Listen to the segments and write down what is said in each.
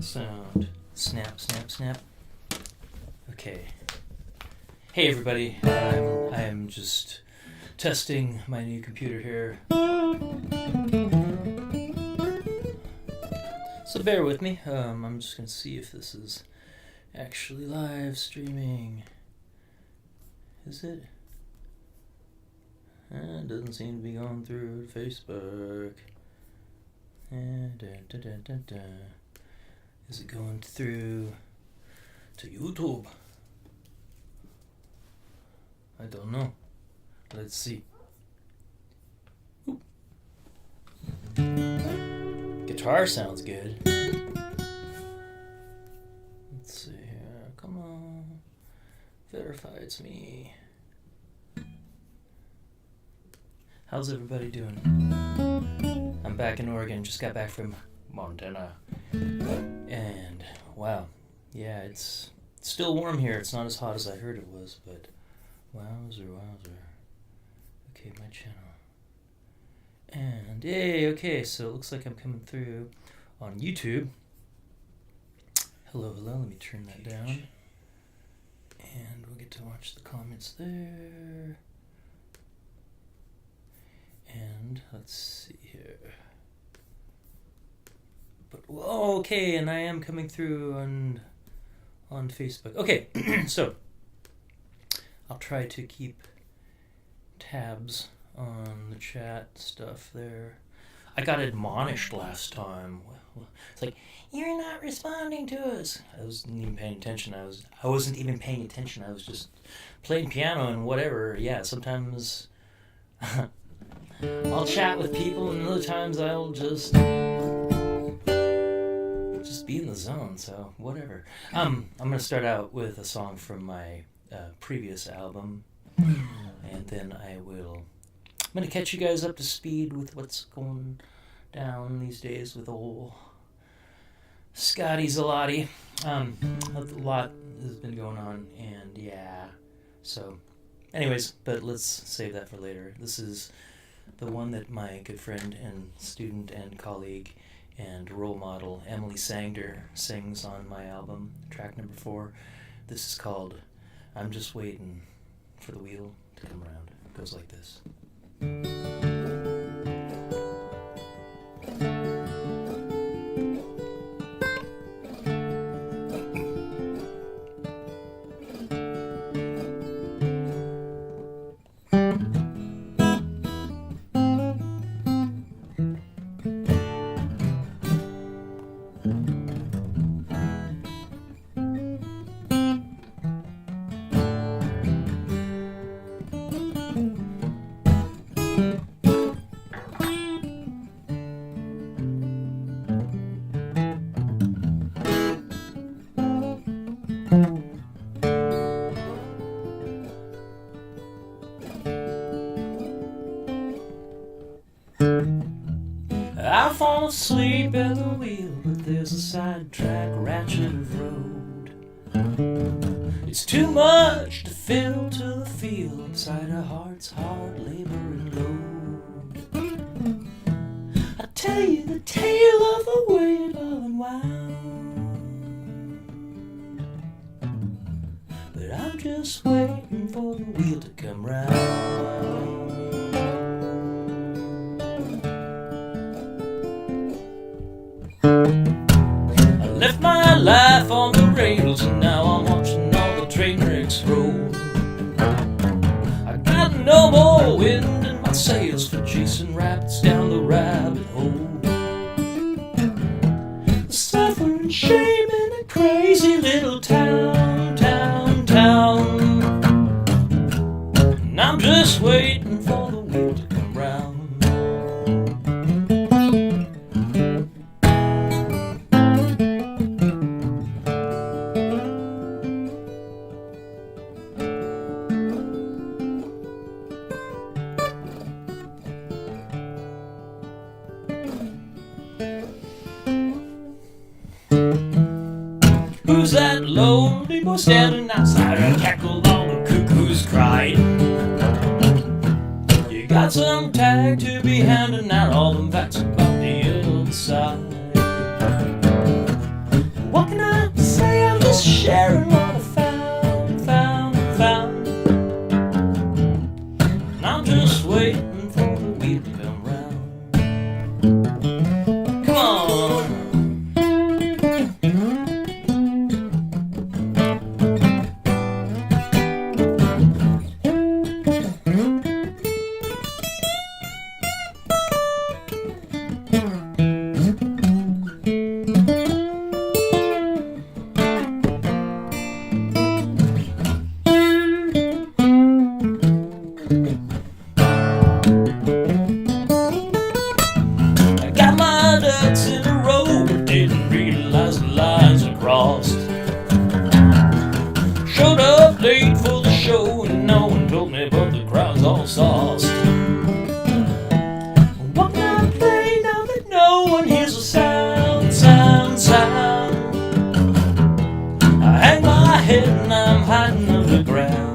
Sound. Snap, snap, snap. Okay. Hey everybody, I'm just testing my new computer here. So bear with me. I'm just gonna see if this is actually live streaming. Is it? It doesn't seem to be going through Facebook. Is it going through to YouTube? I don't know. Let's see. Oop. Guitar sounds good. Let's see here. Come on. Verify it's me. How's everybody doing? I'm back in Oregon. Just got back from Montana. And wow. Yeah, it's still warm here. It's not as hot as I heard it was, but wowzer. Okay, my channel. And yay, okay, so it looks like I'm coming through on YouTube. Hello, let me turn that down. And we'll get to watch the comments there. And let's see here. But okay, and I am coming through on Facebook. Okay, so I'll try to keep tabs on the chat stuff there. I got admonished last time. It's like, you're not responding to us. I wasn't even paying attention. I wasn't even paying attention. I was just playing piano and whatever. Yeah, sometimes I'll chat with people, and other times I'll just be in the zone. So whatever. I'm gonna start out with a song from my previous album, and then I'm gonna catch you guys up to speed with what's going down these days with old Scotty Zalotti. A lot has been going on, and yeah, so anyways, but let's save that for later. This is the one that my good friend and student and colleague and role model Emily Sangder sings on my album, track number 4. This is called I'm Just Waiting for the Wheel to Come Around. It goes like this. I fall asleep at the wheel, but there's a sidetrack ratchet of road. It's too much to fill to the feel inside a heart's hard laboring load. I tell you the tale of the way it all unwound, but I'm just waiting for the wheel to come round. Left my life on the rails, and now I'm watching all the train wrecks roll. I got no more wind in my sails for chasing rabbits down the rabbit hole. The suffering shame in a crazy little town. And I'm just waiting for the wheel to come round. Who's that lonely boy standing outside a cackle all the cuckoos crying? You got some tag to be handing out, all them facts about the other side. sharing what I found. And I'm just waiting for the wheel to come round. Come on. Showed up late for the show and no one told me, but the crowd's all sauced. Walk down the plane now that no one hears a sound. I hang my head and I'm hiding underground.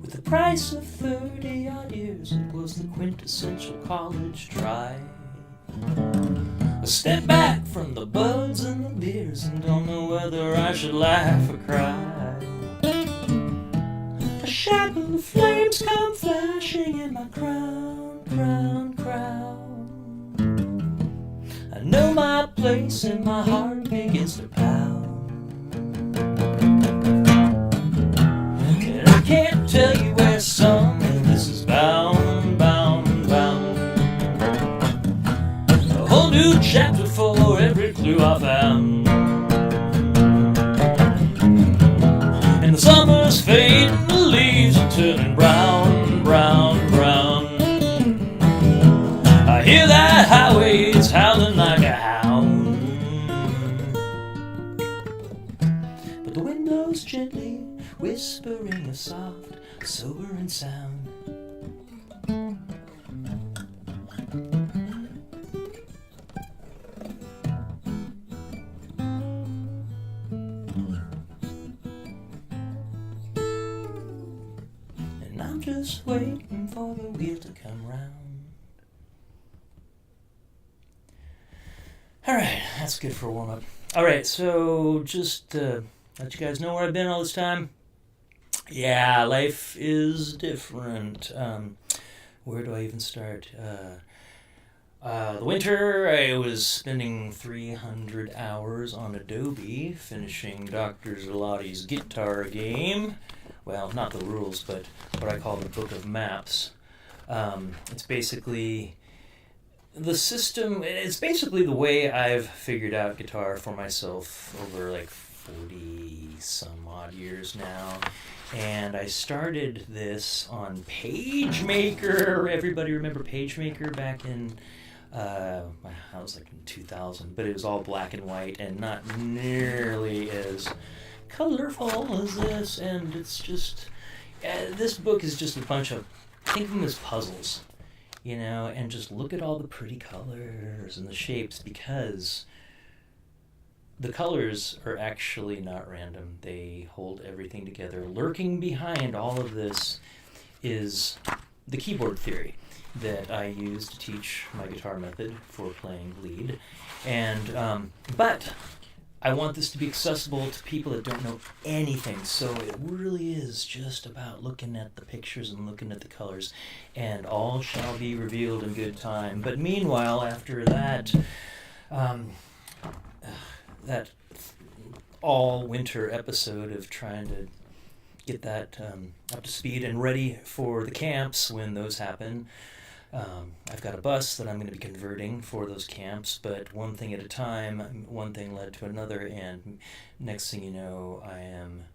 With the price of 30-odd years, it was the quintessential college try. I step back from the buds and the beers and don't know whether I should laugh or cry. A shadow of flames come flashing in my crown. I know my place and my heart begins to pound. Can't tell you where some of this is bound. A whole new chapter for every clue I found. And the summer's fading, the leaves are turning brown. I hear that highway is howling like a hound. But the wind blows gently, whispering a soft, sobering sound. And I'm just waiting for the wheel to come round. Alright, that's good for a warm-up. Alright, so just let you guys know where I've been all this time. Yeah, life is different. Where do I even start? The winter, I was spending 300 hours on Adobe finishing Dr. Zelati's guitar game. Well, not the rules, but what I call the Book of Maps. It's basically the system, it's basically the way I've figured out guitar for myself over like 40 some odd years now. And I started this on PageMaker. Everybody remember PageMaker back in, I was like in 2000, but it was all black and white and not nearly as colorful as this. And it's just, this book is just a bunch of, think of them as puzzles, you know, and just look at all the pretty colors and the shapes, because the colors are actually not random. They hold everything together. Lurking behind all of this is the keyboard theory that I use to teach my guitar method for playing lead. And but I want this to be accessible to people that don't know anything. So it really is just about looking at the pictures and looking at the colors, and all shall be revealed in good time. But meanwhile, after that, that all winter episode of trying to get that up to speed and ready for the camps when those happen, I've got a bus that I'm going to be converting for those camps, but one thing at a time, one thing led to another, and next thing you know, I am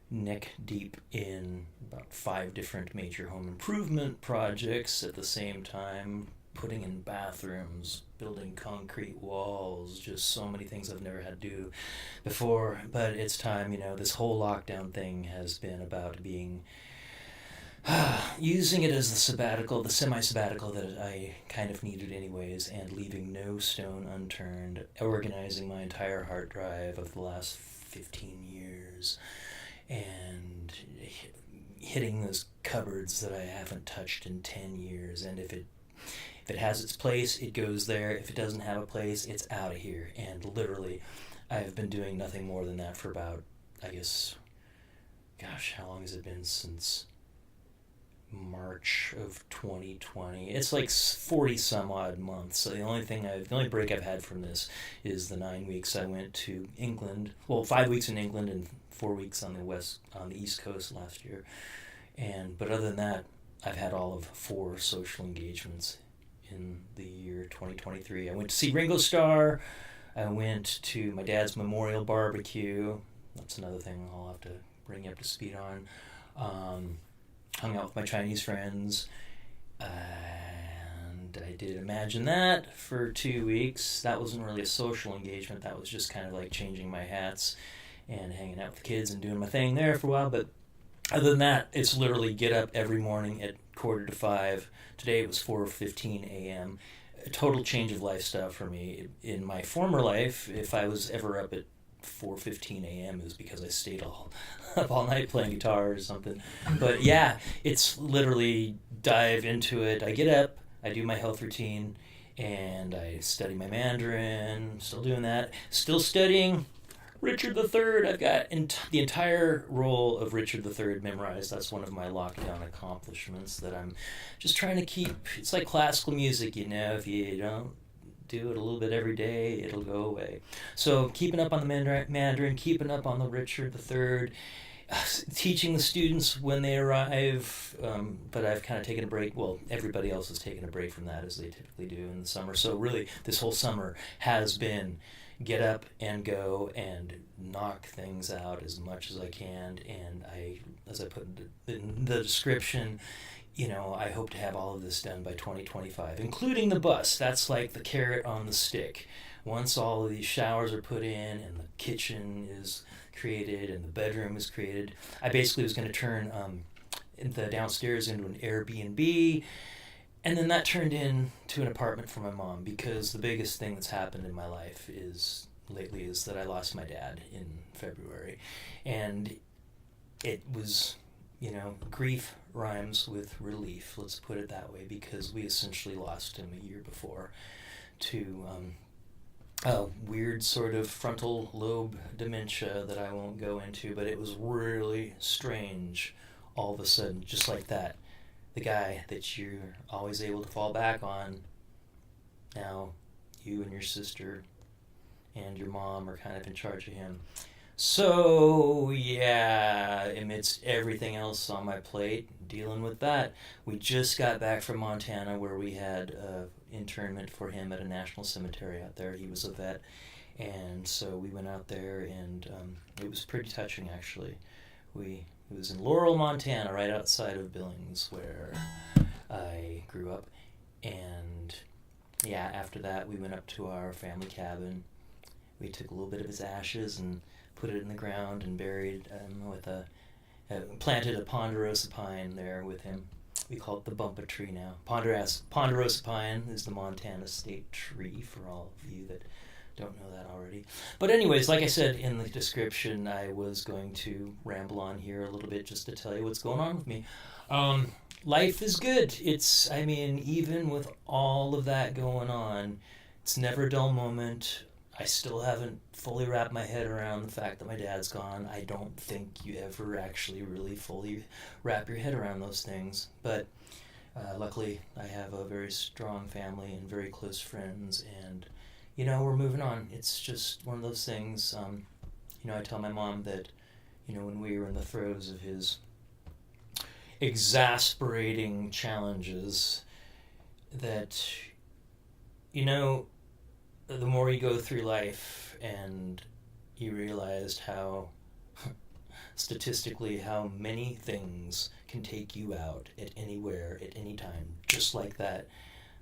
neck deep in about 5 different major home improvement projects at the same time, putting in bathrooms, building concrete walls, just so many things I've never had to do before. But it's time, this whole lockdown thing has been about being using it as the sabbatical, the semi-sabbatical that I kind of needed anyways, and leaving no stone unturned, organizing my entire hard drive of the last 15 years, and hitting those cupboards that I haven't touched in 10 years, and if it has its place, it goes there. If it doesn't have a place, it's out of here. And literally, I've been doing nothing more than that for about, I guess, gosh, how long has it been since March of 2020? It's like 40 some odd months. So the only break I've had from this is the 9 weeks I went to England. Well, 5 weeks in England and 4 weeks on the East Coast last year. But other than that, I've had all of 4 social engagements in the year 2023. I went to see Ringo Starr. I went to my dad's memorial barbecue. That's another thing I'll have to bring you up to speed on. Hung out with my Chinese friends, and I did Imagine That for 2 weeks. That wasn't really a social engagement. That was just kind of like changing my hats and hanging out with the kids and doing my thing there for a while. But other than that, it's literally get up every morning at 4:45. Today it was 4:15 a.m. A total change of lifestyle for me. In my former life, if I was ever up at 4:15 a.m. it was because I stayed up all night playing guitar or something. But yeah, it's literally dive into it. I get up, I do my health routine, and I study my Mandarin. Still doing that. Still studying Richard III. I've got the entire role of Richard III memorized. That's one of my lockdown accomplishments that I'm just trying to keep. It's like classical music, if you don't do it a little bit every day, it'll go away. So keeping up on the Mandarin, keeping up on the Richard III, teaching the students when they arrive, but I've kind of taken a break. Well, everybody else has taken a break from that, as they typically do in the summer. So really, this whole summer has been get up and go and knock things out as much as I can. And as I put in the description, I hope to have all of this done by 2025, including the bus. That's like the carrot on the stick. Once all of these showers are put in and the kitchen is created and the bedroom is created, I basically was going to turn the downstairs into an Airbnb. And then that turned into an apartment for my mom, because the biggest thing that's happened in my life lately is that I lost my dad in February. And it was, grief rhymes with relief, let's put it that way, because we essentially lost him a year before to a weird sort of frontal lobe dementia that I won't go into, but it was really strange all of a sudden, just like that. The guy that you're always able to fall back on, now you and your sister and your mom are kind of in charge of him. So, yeah, amidst everything else on my plate, dealing with that, we just got back from Montana, where we had internment for him at a national cemetery out there. He was a vet, and so we went out there, and it was pretty touching, actually. It was in Laurel, Montana, right outside of Billings, where I grew up. And yeah, after that, we went up to our family cabin. We took a little bit of his ashes and put it in the ground and buried planted a ponderosa pine there with him. We call it the bumpa tree now. Ponderosa pine is the Montana state tree, for all of you that don't know that already. But anyways, like I said in the description, I was going to ramble on here a little bit just to tell you what's going on with me. Life is good. Even with all of that going on, it's never a dull moment. I still haven't fully wrapped my head around the fact that my dad's gone. I don't think you ever actually really fully wrap your head around those things. But luckily, I have a very strong family and very close friends, and we're moving on. It's just one of those things. I tell my mom that, when we were in the throes of his exasperating challenges, that, you know, the more you go through life and you realized how, statistically, how many things can take you out at anywhere, at any time, just like that.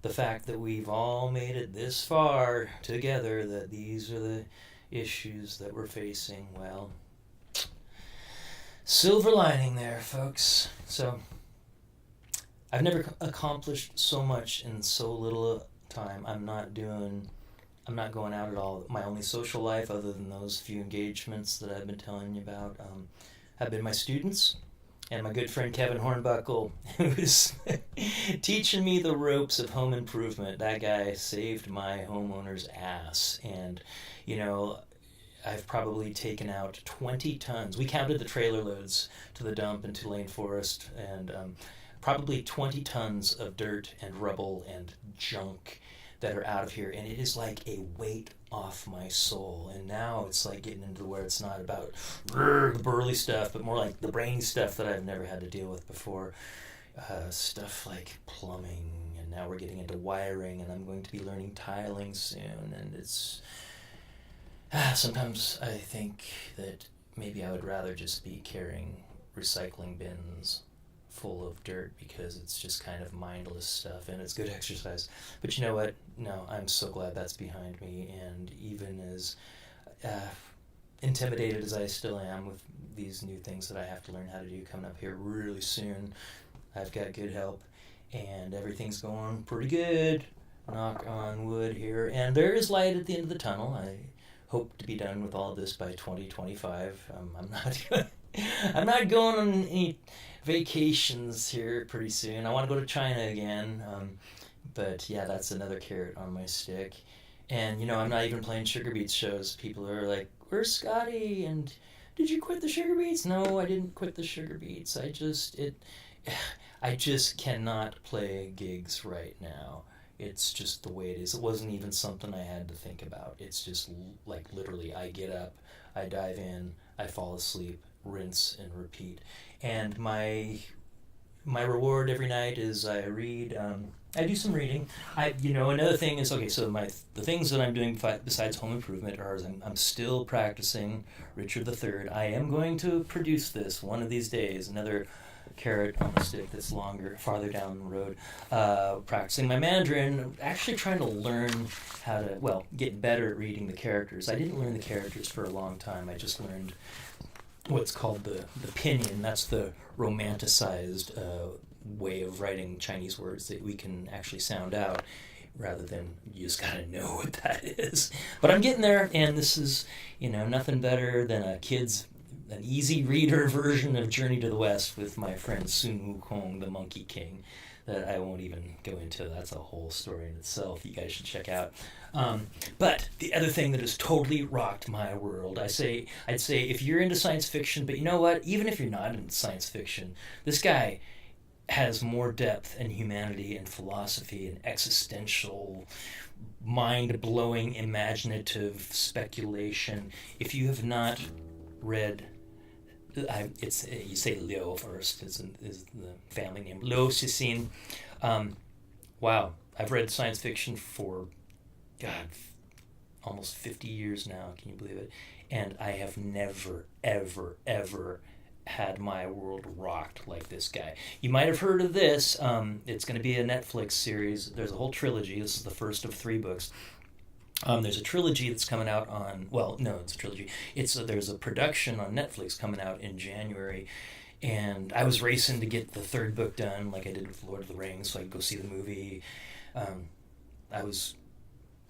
The fact that we've all made it this far together, that these are the issues that we're facing, well, silver lining there, folks. So, I've never accomplished so much in so little time. I'm not going out at all. My only social life, other than those few engagements that I've been telling you about, have been my students and my good friend Kevin Hornbuckle, who's teaching me the ropes of home improvement. That guy saved my homeowner's ass. And, you know, I've probably taken out 20 tons. We counted the trailer loads to the dump in Tulane Forest, and probably 20 tons of dirt and rubble and junk that are out of here, and it is like a weight off my soul. And now it's like getting into where it's not about the burly stuff, but more like the brainy stuff that I've never had to deal with before. Stuff like plumbing, and now we're getting into wiring, and I'm going to be learning tiling soon. And it's sometimes I think that maybe I would rather just be carrying recycling bins full of dirt, because it's just kind of mindless stuff and it's good exercise. But you know what? No, I'm so glad that's behind me. And even as intimidated as I still am with these new things that I have to learn how to do coming up here really soon, I've got good help and everything's going pretty good. Knock on wood here. And there is light at the end of the tunnel. I hope to be done with all of this by 2025. I'm not going on any vacations here pretty soon. I want to go to China again, but yeah, that's another carrot on my stick. And, you know, I'm not even playing Sugar Beats shows. People are like, where's Scotty? And did you quit the Sugar Beats? No, I didn't quit the Sugar Beats. I just cannot play gigs right now. It's just the way it is. It wasn't even something I had to think about. It's just like literally I get up, I dive in, I fall asleep, rinse and repeat. And my reward every night is I read. I do some reading. Another thing is, okay, so the things that I'm doing besides home improvement are I'm still practicing Richard III. I am going to produce this one of these days, another carrot on the stick that's farther down the road. Practicing my Mandarin, actually trying to learn how to, get better at reading the characters. I didn't learn the characters for a long time. I just learned what's called the pinyin. That's the romanticized way of writing Chinese words that we can actually sound out, rather than you just gotta know what that is. But I'm getting there, and this is, nothing better than an easy reader version of Journey to the West with my friend Sun Wukong, the Monkey King, that I won't even go into. That's a whole story in itself you guys should check out. But the other thing that has totally rocked my world, I'd say if you're into science fiction, but you know what? Even if you're not into science fiction, this guy has more depth and humanity and philosophy and existential, mind-blowing, imaginative speculation. If you have not read, you say Liu first, is the family name. Liu Cixin. Wow, I've read science fiction for, almost 50 years now. Can you believe it? And I have never, ever, ever had my world rocked like this guy. You might have heard of this. It's going to be a Netflix series. There's a whole trilogy. This is the first of 3 books. There's a trilogy that's coming out on, it's a trilogy. There's a production on Netflix coming out in January, and I was racing to get the 3rd book done like I did with Lord of the Rings so I could go see the movie. I was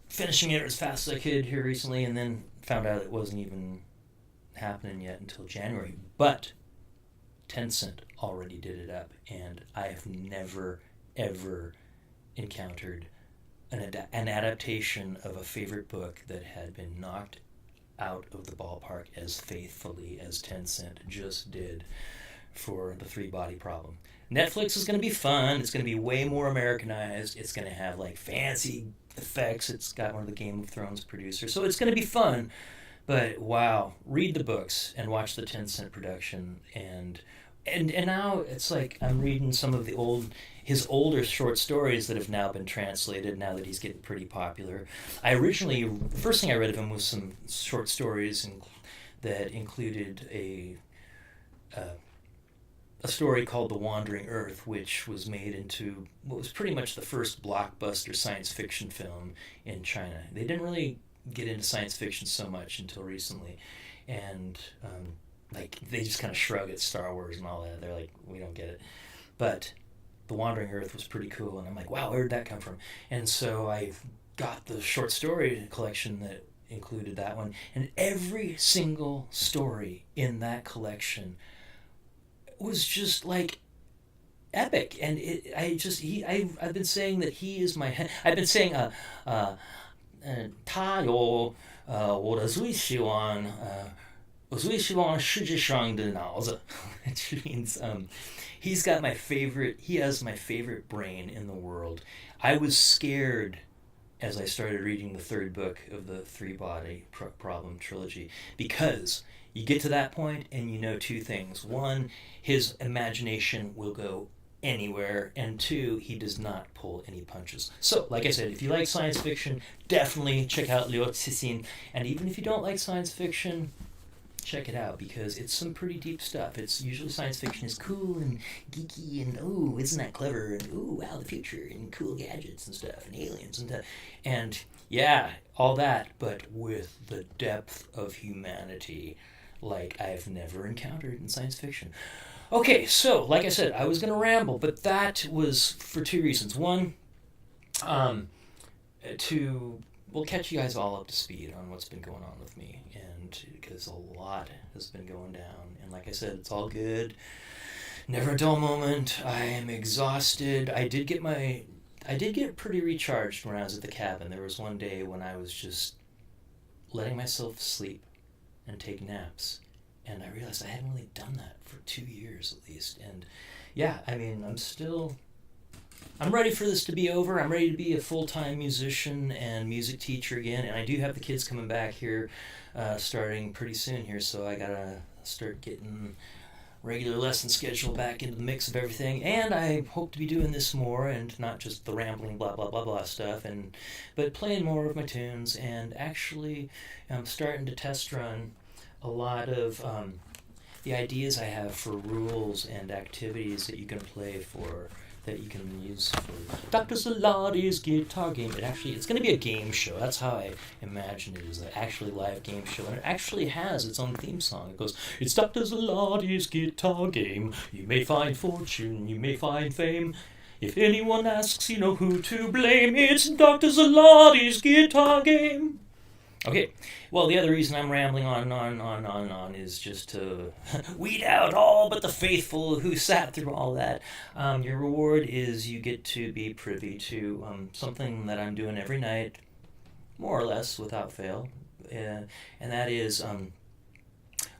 finishing it as fast as I could here recently, and then found out it wasn't even happening yet until January. But Tencent already did it up, and I have never, ever encountered an adaptation of a favorite book that had been knocked out of the ballpark as faithfully as Tencent just did for the 3-body problem. Netflix is going to be fun. It's going to be way more Americanized. It's going to have fancy effects. It's got one of the Game of Thrones producers. So it's going to be fun. But wow, read the books and watch the Tencent production, and and now it's like I'm reading some of his older short stories that have now been translated now that he's getting pretty popular. The first thing I read of him was some short stories that included uh, a story called The Wandering Earth, which was made into what was pretty much the first blockbuster science fiction film in China. They didn't really get into science fiction so much until recently, and like they just kind of shrug at Star Wars and all that. They're like, we don't get it. But The Wandering Earth was pretty cool, and I'm like, wow, where did that come from? And so I got the short story collection that included that one, and every single story in that collection was just like epic. And I've been saying that he is my I've been saying 他有我的最喜欢我最喜欢世界上的脑子 which means he has my favorite brain in the world. I was scared as I started reading the third book of the Three Body Problem trilogy, because you get to that point and you know two things. One, his imagination will go anywhere, and two, he does not pull any punches. So, like I said, if you like science fiction, definitely check out Liu Cixin. And even if you don't like science fiction, check it out, because it's some pretty deep stuff. It's usually science fiction is cool and geeky and oh, isn't that clever, and oh wow, the future and cool gadgets and stuff and aliens and yeah, all that, but with the depth of humanity like I've never encountered in science fiction. Okay, so like I said, I was gonna ramble, but that was for two reasons. One, to we'll catch you guys all up to speed on what's been going on with me, and because a lot has been going down, and like I said, it's all good, never a dull moment. I am exhausted. I did get pretty recharged when I was at the cabin. There was one day when I was just letting myself sleep and take naps, and I realized I hadn't really done that for 2 years at least. And yeah, I mean, I'm ready for this to be over. I'm ready to be a full-time musician and music teacher again. And I do have the kids coming back here starting pretty soon here, so I gotta start getting regular lesson schedule back into the mix of everything. And I hope to be doing this more, and not just the rambling blah blah blah blah stuff, but playing more of my tunes. And actually I'm starting to test run a lot of the ideas I have for rules and activities that you can play for, that you can use for Dr. Salati's guitar game. It's going to be a game show. That's how I imagine it, is an actually live game show. And it actually has its own theme song. It goes, it's Dr. Salati's guitar game. You may find fortune, you may find fame. If anyone asks, you know who to blame. It's Dr. Salati's guitar game. Okay, well, the other reason I'm rambling on is just to weed out all but the faithful who sat through all that. Your reward is you get to be privy to something that I'm doing every night, more or less without fail, and that is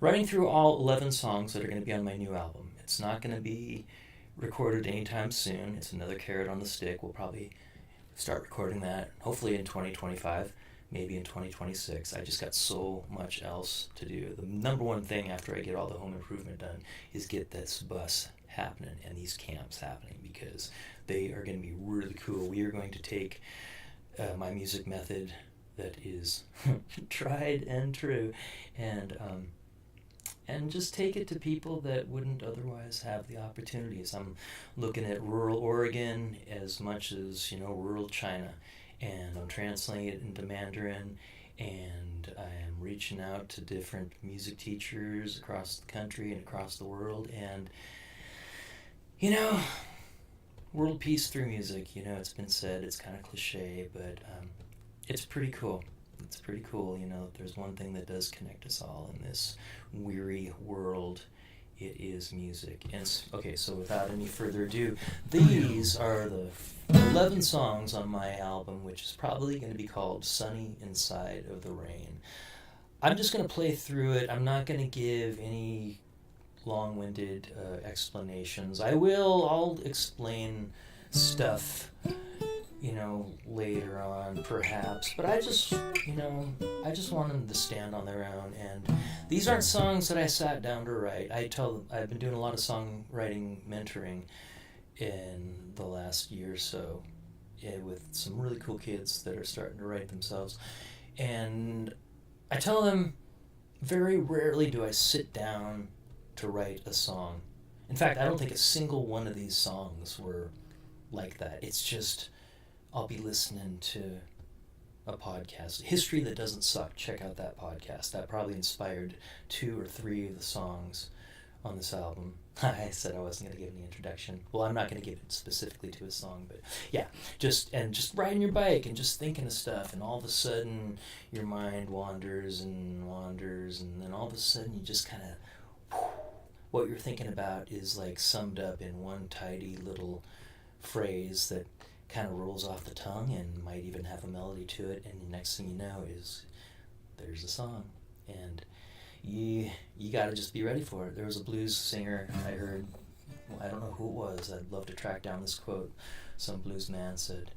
running through all 11 songs that are going to be on my new album. It's not going to be recorded anytime soon. It's another carrot on the stick. We'll probably start recording that, hopefully in 2025. Maybe in 2026. I just got so much else to do. The number one thing after I get all the home improvement done is get this bus happening and these camps happening, because they are going to be really cool. We are going to take my music method that is tried and true, and just take it to people that wouldn't otherwise have the opportunities. I'm looking at rural Oregon as much as, rural China. And I'm translating it into Mandarin, and I am reaching out to different music teachers across the country and across the world, and world peace through music. It's been said, it's kind of cliche, but it's pretty cool. It's pretty cool. There's one thing that does connect us all in this weary world. It is music. And okay, so without any further ado, these are the 11 songs on my album, which is probably going to be called Sunny Inside of the Rain. I'm just going to play through it. I'm not going to give any long-winded explanations. I'll explain stuff, later on, perhaps. But I just want them to stand on their own. And these aren't songs that I sat down to write. I've been doing a lot of songwriting mentoring in the last year or so, with some really cool kids that are starting to write themselves. And I tell them, very rarely do I sit down to write a song. In fact, I don't think a single one of these songs were like that. It's just, I'll be listening to a podcast, History That Doesn't Suck. Check out that podcast. That probably inspired 2 or 3 of the songs on this album. I said I wasn't going to give any introduction. Well, I'm not going to give it specifically to a song, but yeah, just riding your bike and just thinking of stuff, and all of a sudden your mind wanders, and then all of a sudden you just kind of, what you're thinking about is like summed up in one tidy little phrase that kind of rolls off the tongue and might even have a melody to it, and the next thing you know is there's a song. And you got to just be ready for it. There was a blues singer I heard, well, I don't know who it was, I'd love to track down this quote. Some blues man said,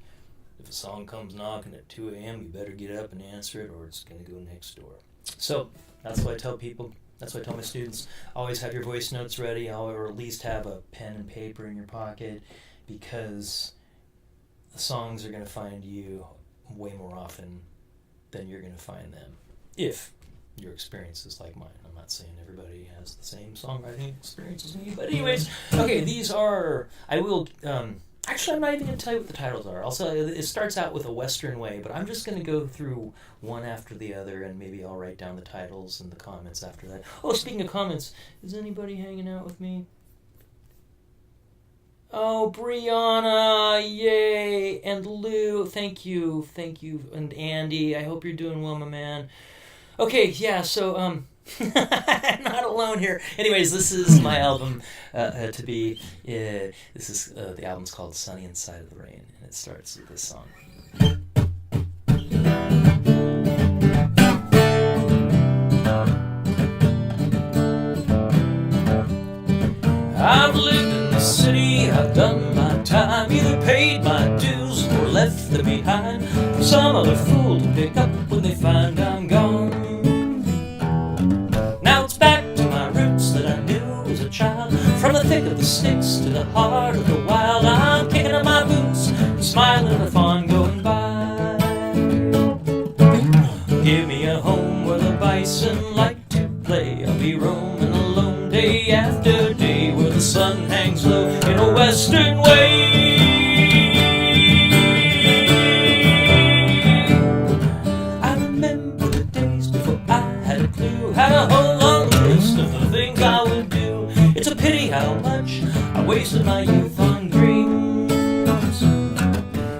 if a song comes knocking at 2 a.m., you better get up and answer it, or it's going to go next door. So that's what I tell people. That's what I tell my students. Always have your voice notes ready, or at least have a pen and paper in your pocket, because the songs are going to find you way more often than you're going to find them, if your experience is like mine. I'm not saying everybody has the same songwriting experience as me, but anyways, okay, these are, I will, actually I'm not even going to tell you what the titles are. Also, it starts out with a Western way, but I'm just going to go through one after the other, and maybe I'll write down the titles and the comments after that. Oh, speaking of comments, is anybody hanging out with me? Oh, Brianna, yay, and Lou, thank you, and Andy, I hope you're doing well, my man. Okay, yeah, so, I'm not alone here. Anyways, this is my album, this is, the album's called Sunny Inside of the Rain, and it starts with this song. I've lived in the city, I've done my time, either paid my dues or left them behind for some other fool to pick up when they find I'm gone. Now it's back to my roots that I knew as a child, from the thick of the sticks to the heart of the wild. I'm kicking up my boots and smiling at fun going by. Give me a home where the bison like to play. I'll be roaming alone day after day, where the sun hangs low in a western way. I remember the days before I had a clue, had a whole long list of the things I would do. It's a pity how much I wasted my youth on dreams.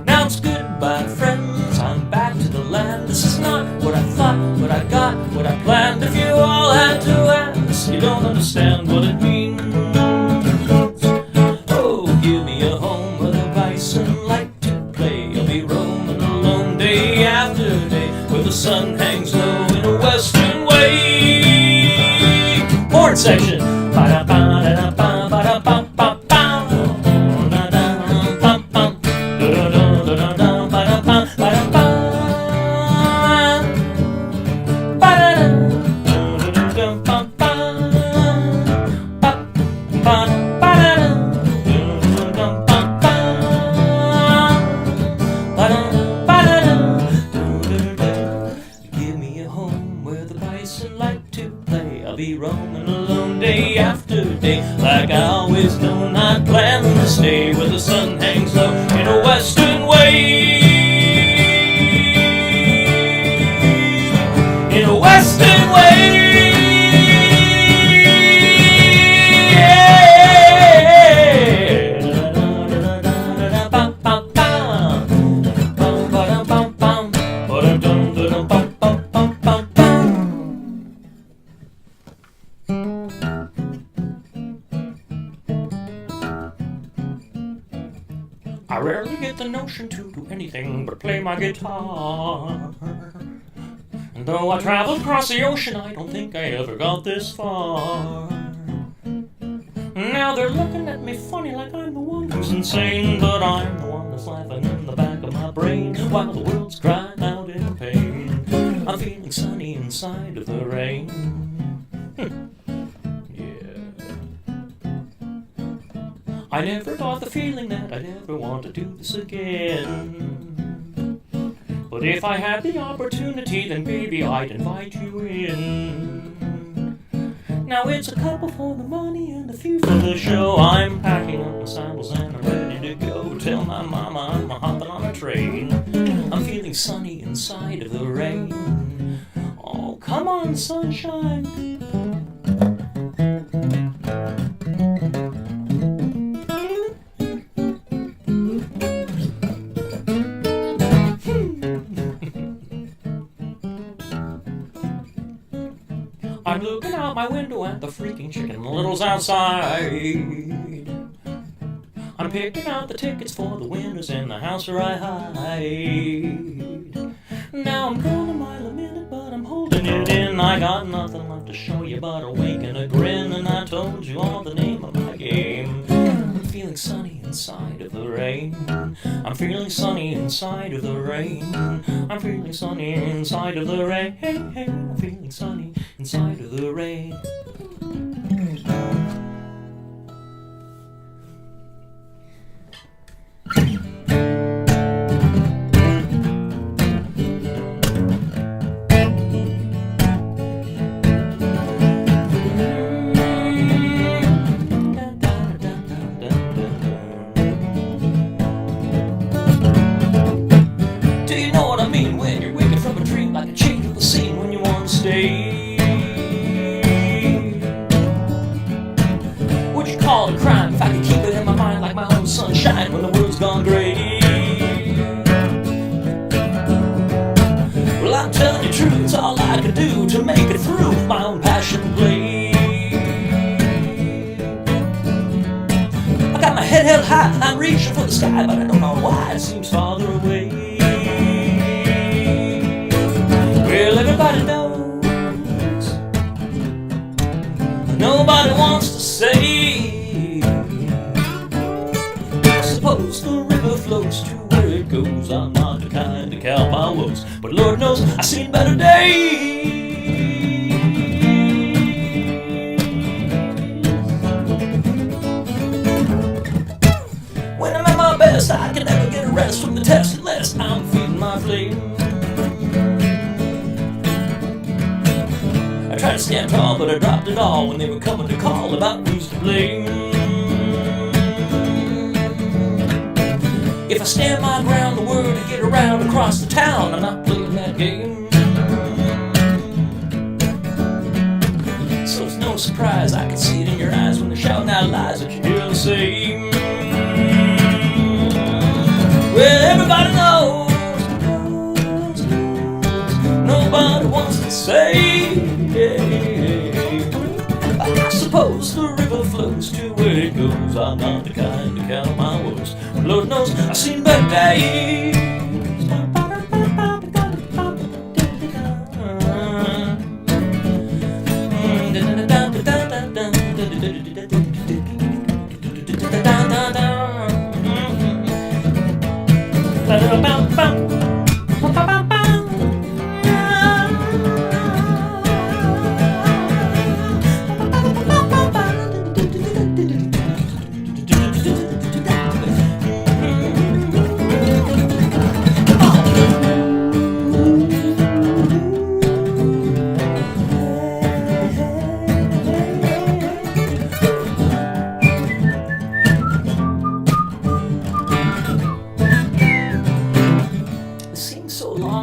Now it's goodbye friends, I'm back to the land. This is not what I thought, what I got, what I planned. If you all had to ask, you don't understand what it means. Oh, give me a home where the bison like to play. I'll be roaming alone day after day, where the sun hangs low in a western way. Horn section. Like I always known, I'd plan to stay where the sun hangs low in a western way. In a western way. I rarely get the notion to do anything but play my guitar. And though I traveled across the ocean, I don't think I ever got this far. Now they're looking at me funny like I'm the one who's insane, but I'm the one that's laughing in the back of my brain while the world's crying out in pain. I'm feeling sunny inside of the rain. I never got the feeling that I'd ever want to do this again. But if I had the opportunity, then baby, I'd invite you in. Now it's a couple for the money and a few for the show. I'm packing up my saddles and I'm ready to go. Tell my mama I'm hopping on a train. I'm feeling sunny inside of the rain. Oh, come on, sunshine. I'm looking out my window at the freaking chicken littles outside. I'm picking out the tickets for the winners in the house where I hide. Now I'm going a mile a minute, but I'm holding it in. I got nothing left to show you but a wink and a grin, and I told you all the name of my game. I'm feeling sunny inside of the rain. I'm feeling sunny inside of the rain. I'm feeling sunny inside of the rain. I'm feeling sunny inside of the rain. Do you know what I mean when you're waking from a dream, like a change of the scene when you want to stay? Would you call it a crime if I could keep it in my mind like my own sunshine when the world's gone gray? Well, I'm telling you the truth, it's all I could do to make it through my own passion play. I got my head held high, I'm reaching for the sky, but I don't know why it seems farther away. Well, everybody knows, nobody wants to say. I suppose the river flows to where it goes. I'm not the kind to count my woes, but Lord knows I've seen better days. When I'm at my best, I can never get a rest from the test unless I'm feeding my flame. I tried to stand tall, but I dropped it all when they were coming to call about who's to blame. If I stand my ground, the word to get around across the town, I'm not playing that game. So it's no surprise, I can see it in your eyes when they're shouting out lies that you hear the same. Well, everybody knows, nobody wants to say. I suppose the river flows to where it goes. I'm not the kind to count my woes, but Lord knows I've seen better days.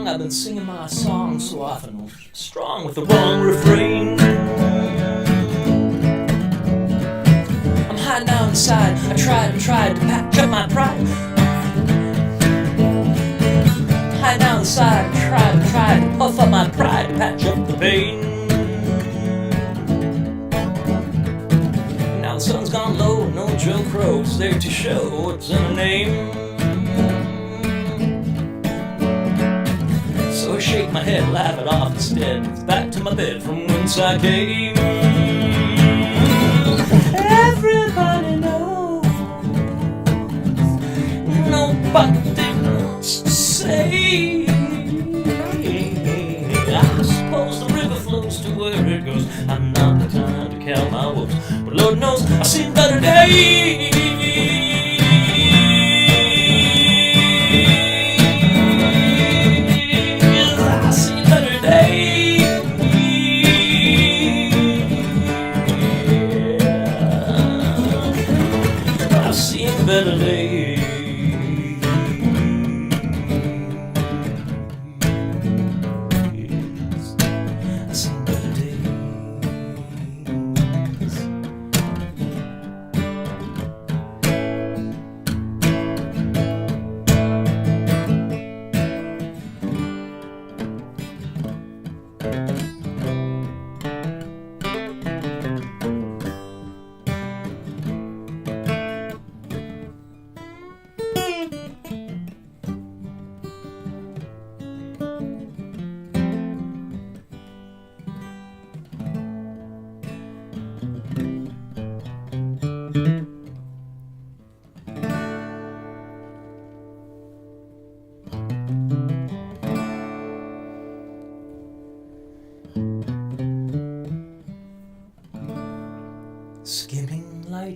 I've been singing my song so often, strong with the wrong refrain. I'm hiding down inside, I tried to patch up my pride. Hiding down inside, I tried to puff up my pride to patch up the pain. Now the sun's gone low, no Joe Crow's there to show what's in a name. So I shake my head, laugh it off instead. It's back to my bed from whence I came. Everybody knows, nobody wants to say. I suppose the river flows to where it goes. I'm not the time to count my woes, but Lord knows I've seen better days.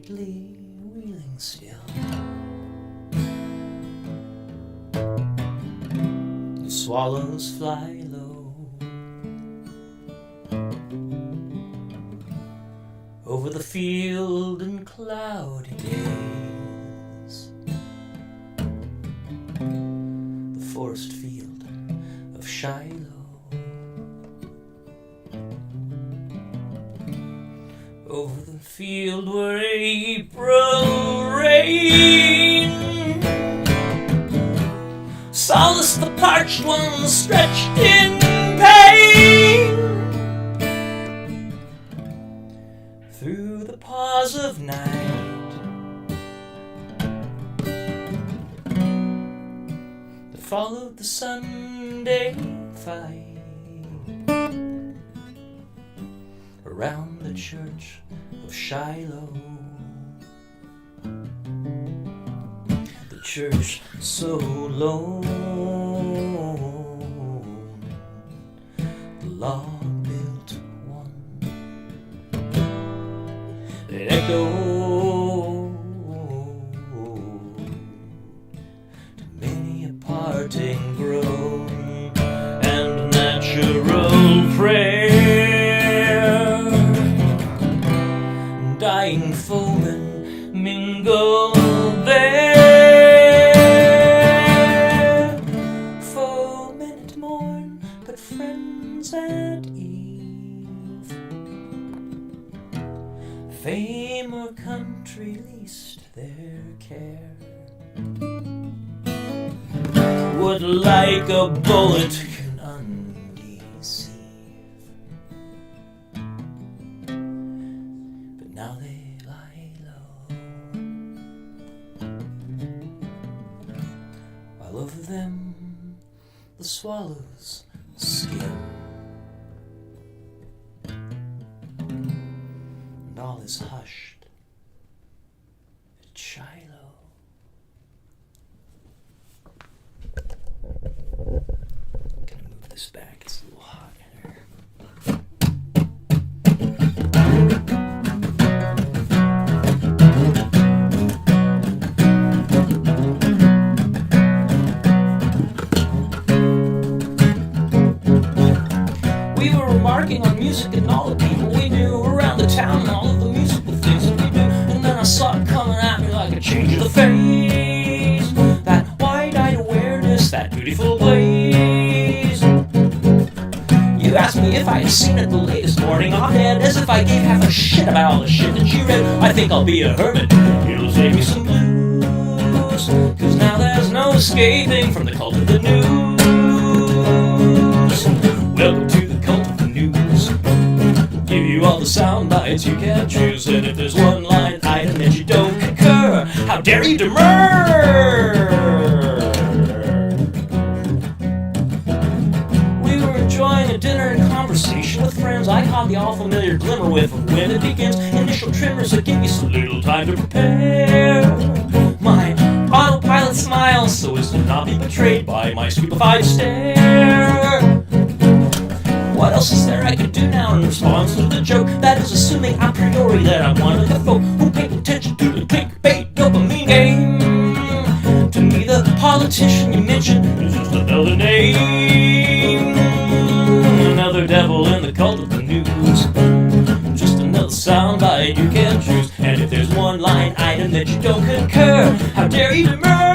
lightly wheeling still. The swallows fly low over the field in cloudy days, the forest field of Shiloh. Over the field where April rain solaced the parched ones stretched in pain. Through the pause of night that followed the Sunday fight, around the church of Shiloh, the church so lone, the log-built one that echoed to many a parting groan and natural prayer. Dying foemen mingle there, foemen at morn, but friends at eve. Fame or country least their care would like a bullet can undeceive. Now they lie low, while over them the swallows skim, and all is hushed at Shiloh. I'm gonna move this back, it's a little hot in here. On music and all the people we knew around the town and all of the musical things that we do. And then I saw it coming at me like a change of the phase, that wide-eyed awareness, that beautiful blaze. You asked me if I had seen it the latest morning op-ed, as if I gave half a shit about all the shit that you read. I think I'll be a hermit, it'll save me some blues, cause now there's no escaping from the cult of the news. Welcome to the cult of the news. Give you all the sound bites you can choose, and if there's one line item that you don't concur, how dare you demur? We were enjoying a dinner and conversation with friends. I caught the all familiar glimmer whiff of when it begins. Initial tremors that give you so little time to prepare. My autopilot smiles so as to not be betrayed by my stupefied stare. What else is there I could do now in response to the joke? That is assuming a priori that I'm one of the folk who pay attention to the clickbait dopamine game. To me the politician you mentioned is just another name, another devil in the cult of the news, just another soundbite you can choose. And if there's one line item that you don't concur, how dare you demur?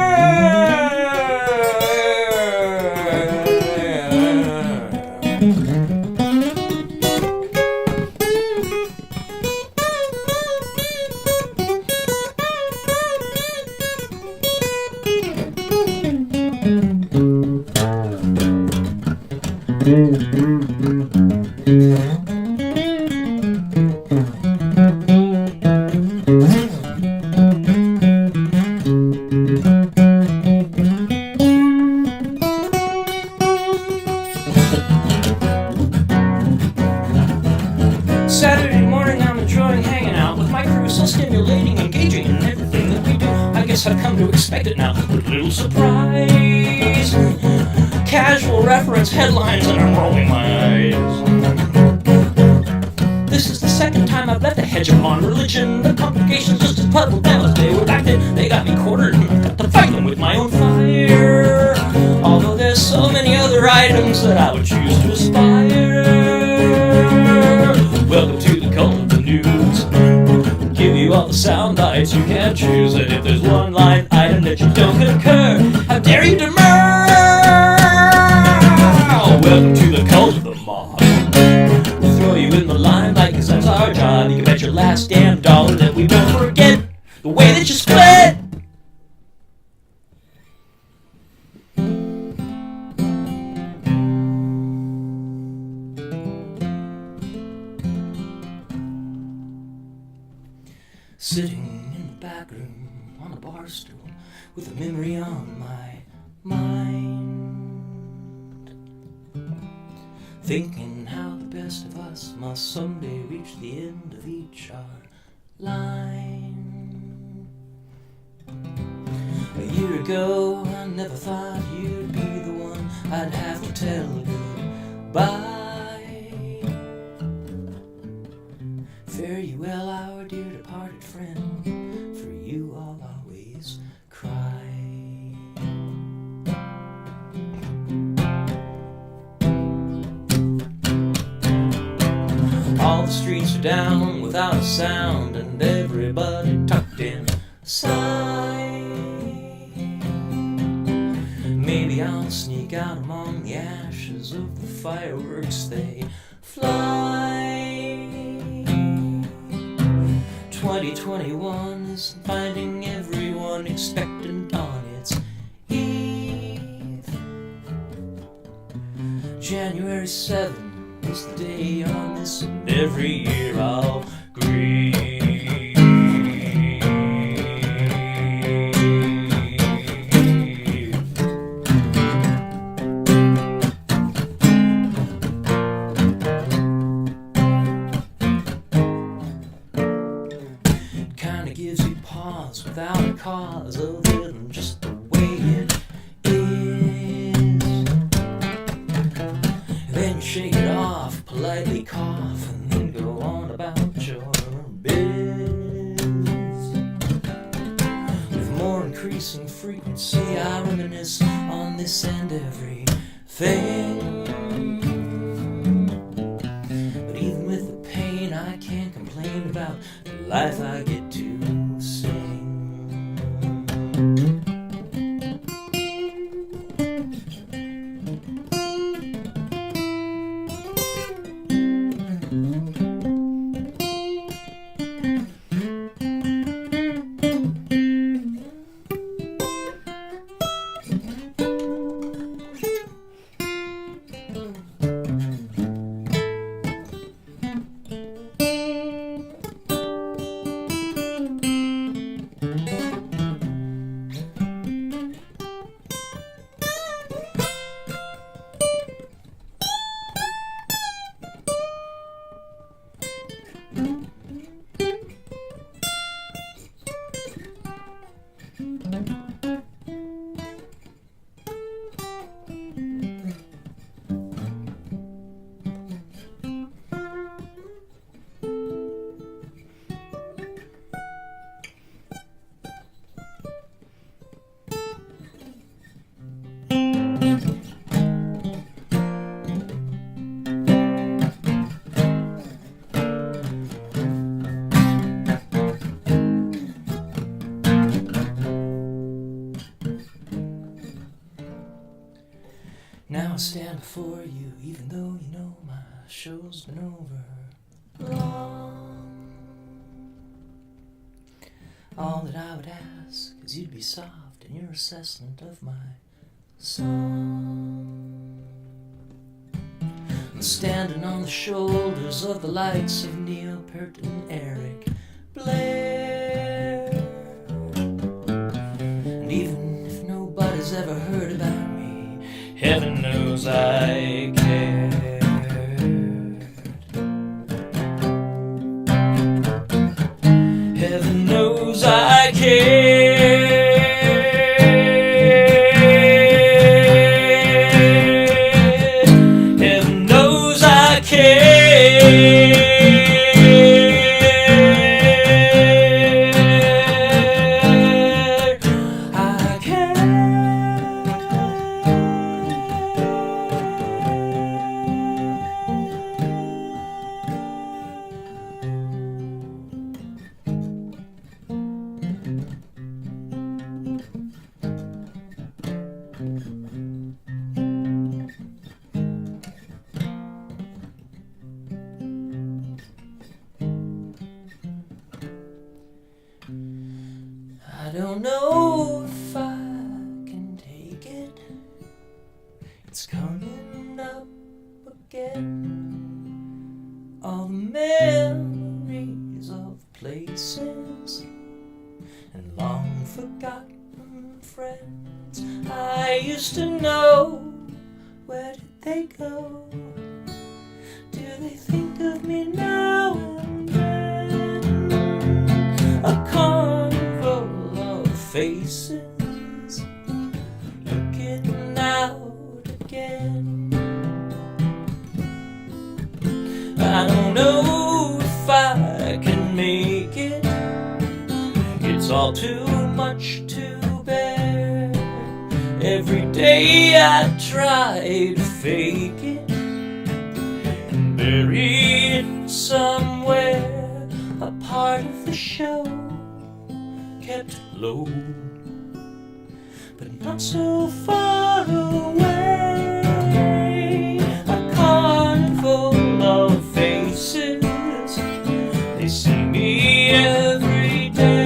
Saturday morning I'm enjoying hanging out with my crew, so stimulating, engaging in everything that we do. I guess I've come to expect it now with little surprise. Casual reference headlines and I'm rolling my eyes. this is the second time I've left a hedge upon religion. The congregation's just as puzzled now as they were back then. They got me cornered and I've got to fight them with my own fire. Although there's so many other items that I would choose to aspire. Welcome to the cult of the news. Give you all the sound bites you can choose. And if there's one line item that you don't concur, how dare you demur? Welcome to the cult of the mob. We'll throw you in the limelight cause that's our job. You can bet your last damn dollar that we won't forget the way that you split. Sitting in the back room on a bar stool with a memory on my mind, thinking how the best of us must someday reach the end of each our line. A year ago I never thought you'd be the one I'd have to tell goodbye. Fare you well, our dear departed friend, for you I'll always cry. All the streets are down without a sound, and everybody tucked inside. Maybe I'll sneak out among the ashes of the fireworks they fly. 2021 is finding everyone expectant on its eve. January 7th is the day on this, and every year I'll grieve. Kinda gives you pause without a cause other than just the way it is. Then you shake it off, politely cough, and then go on about your biz. With more increasing frequency I reminisce on this and everything. But even with the pain I can't complain about the life I get to sing. Now I stand before you, even though you know my show's been over long. All that I would ask is you'd be soft in your assessment of my song. I'm standing on the shoulders of the likes of Neil Peart and Eric Blair. And even if nobody's ever heard about me, heaven knows I cared. Heaven knows I cared. Heaven knows I cared. It's coming up again, all the memories of places and long forgotten friends I used to know. Where did they go? Do they think of me now and then? A carnival of faces looking out again. I don't know if I can make it. It's all too much to bear. Every day I try to fake it and bury it somewhere. A part of the show kept low, but not so far away. A carnival of faces, they see me every day.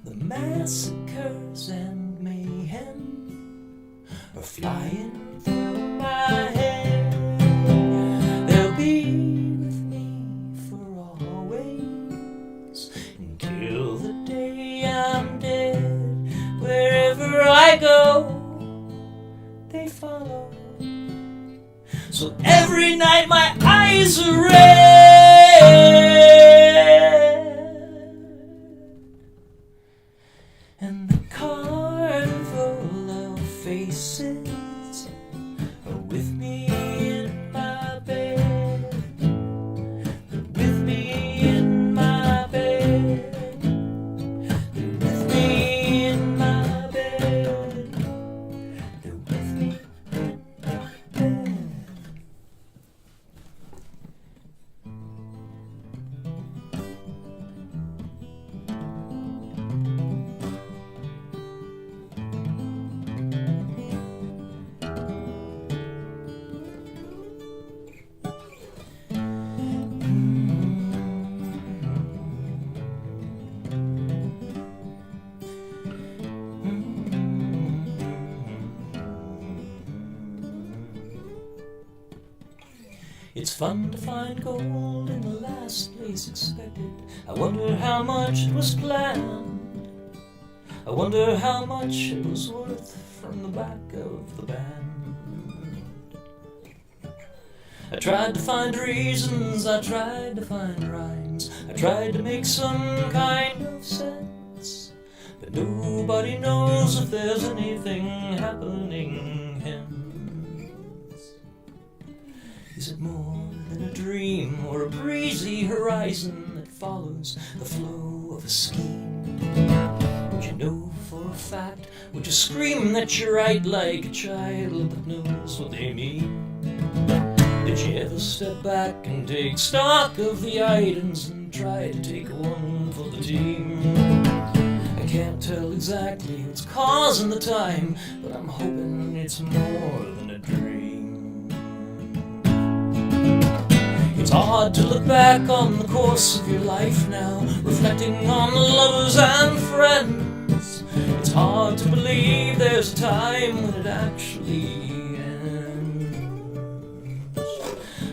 The massacres and mayhem are flying through my head. They'll be with me for always until the day I'm dead. Wherever I go, they follow. So every night my eyes are red. And the carnival of faces are with me in my bed. They're with me in my bed. They're with me in my bed. They're with me in my bed. It's fun to find gold in the last place expected. I wonder how much it was planned. I wonder how much it was worth from the back of the band. I tried to find reasons, I tried to find rhymes, I tried to make some kind of sense, but nobody knows if there's anything happening hence. Is it more than a dream or a breezy horizon that follows the flow of a scheme? Would you know for a fact? Would you scream that you're right like a child that knows what they mean? Did you ever step back and take stock of the items and try to take one for the team? I can't tell exactly what's causing the time, but I'm hoping it's more than a dream. It's hard to look back on the course of your life now, reflecting on the lovers and friends. It's hard to believe there's a time when it actually ends.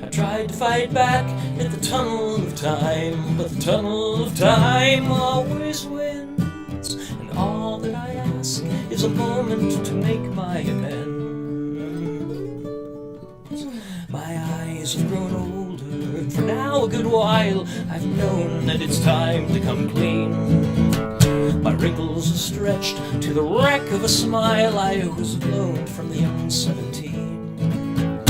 I tried to fight back at the tunnel of time, but the tunnel of time always wins. And all that I ask is a moment to make my amends. My eyes have grown older, and for now a good while I've known that it's time to come clean. My wrinkles are stretched to the wreck of a smile I was blown from the young 17.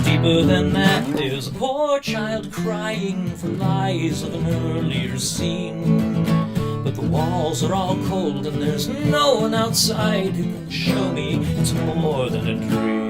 Deeper than that, there's a poor child crying for lies of an earlier scene. But the walls are all cold and there's no one outside who can show me it's more than a dream.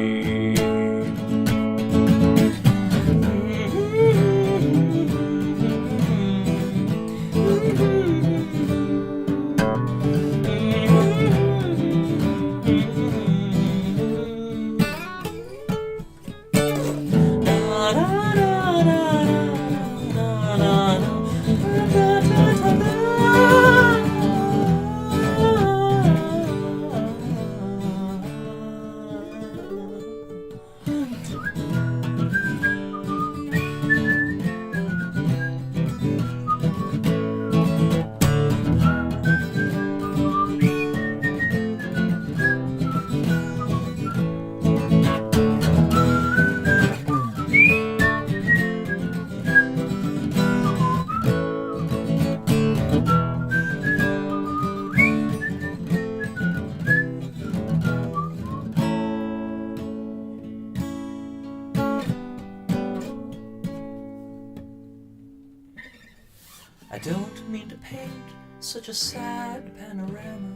I don't mean to paint such a sad panorama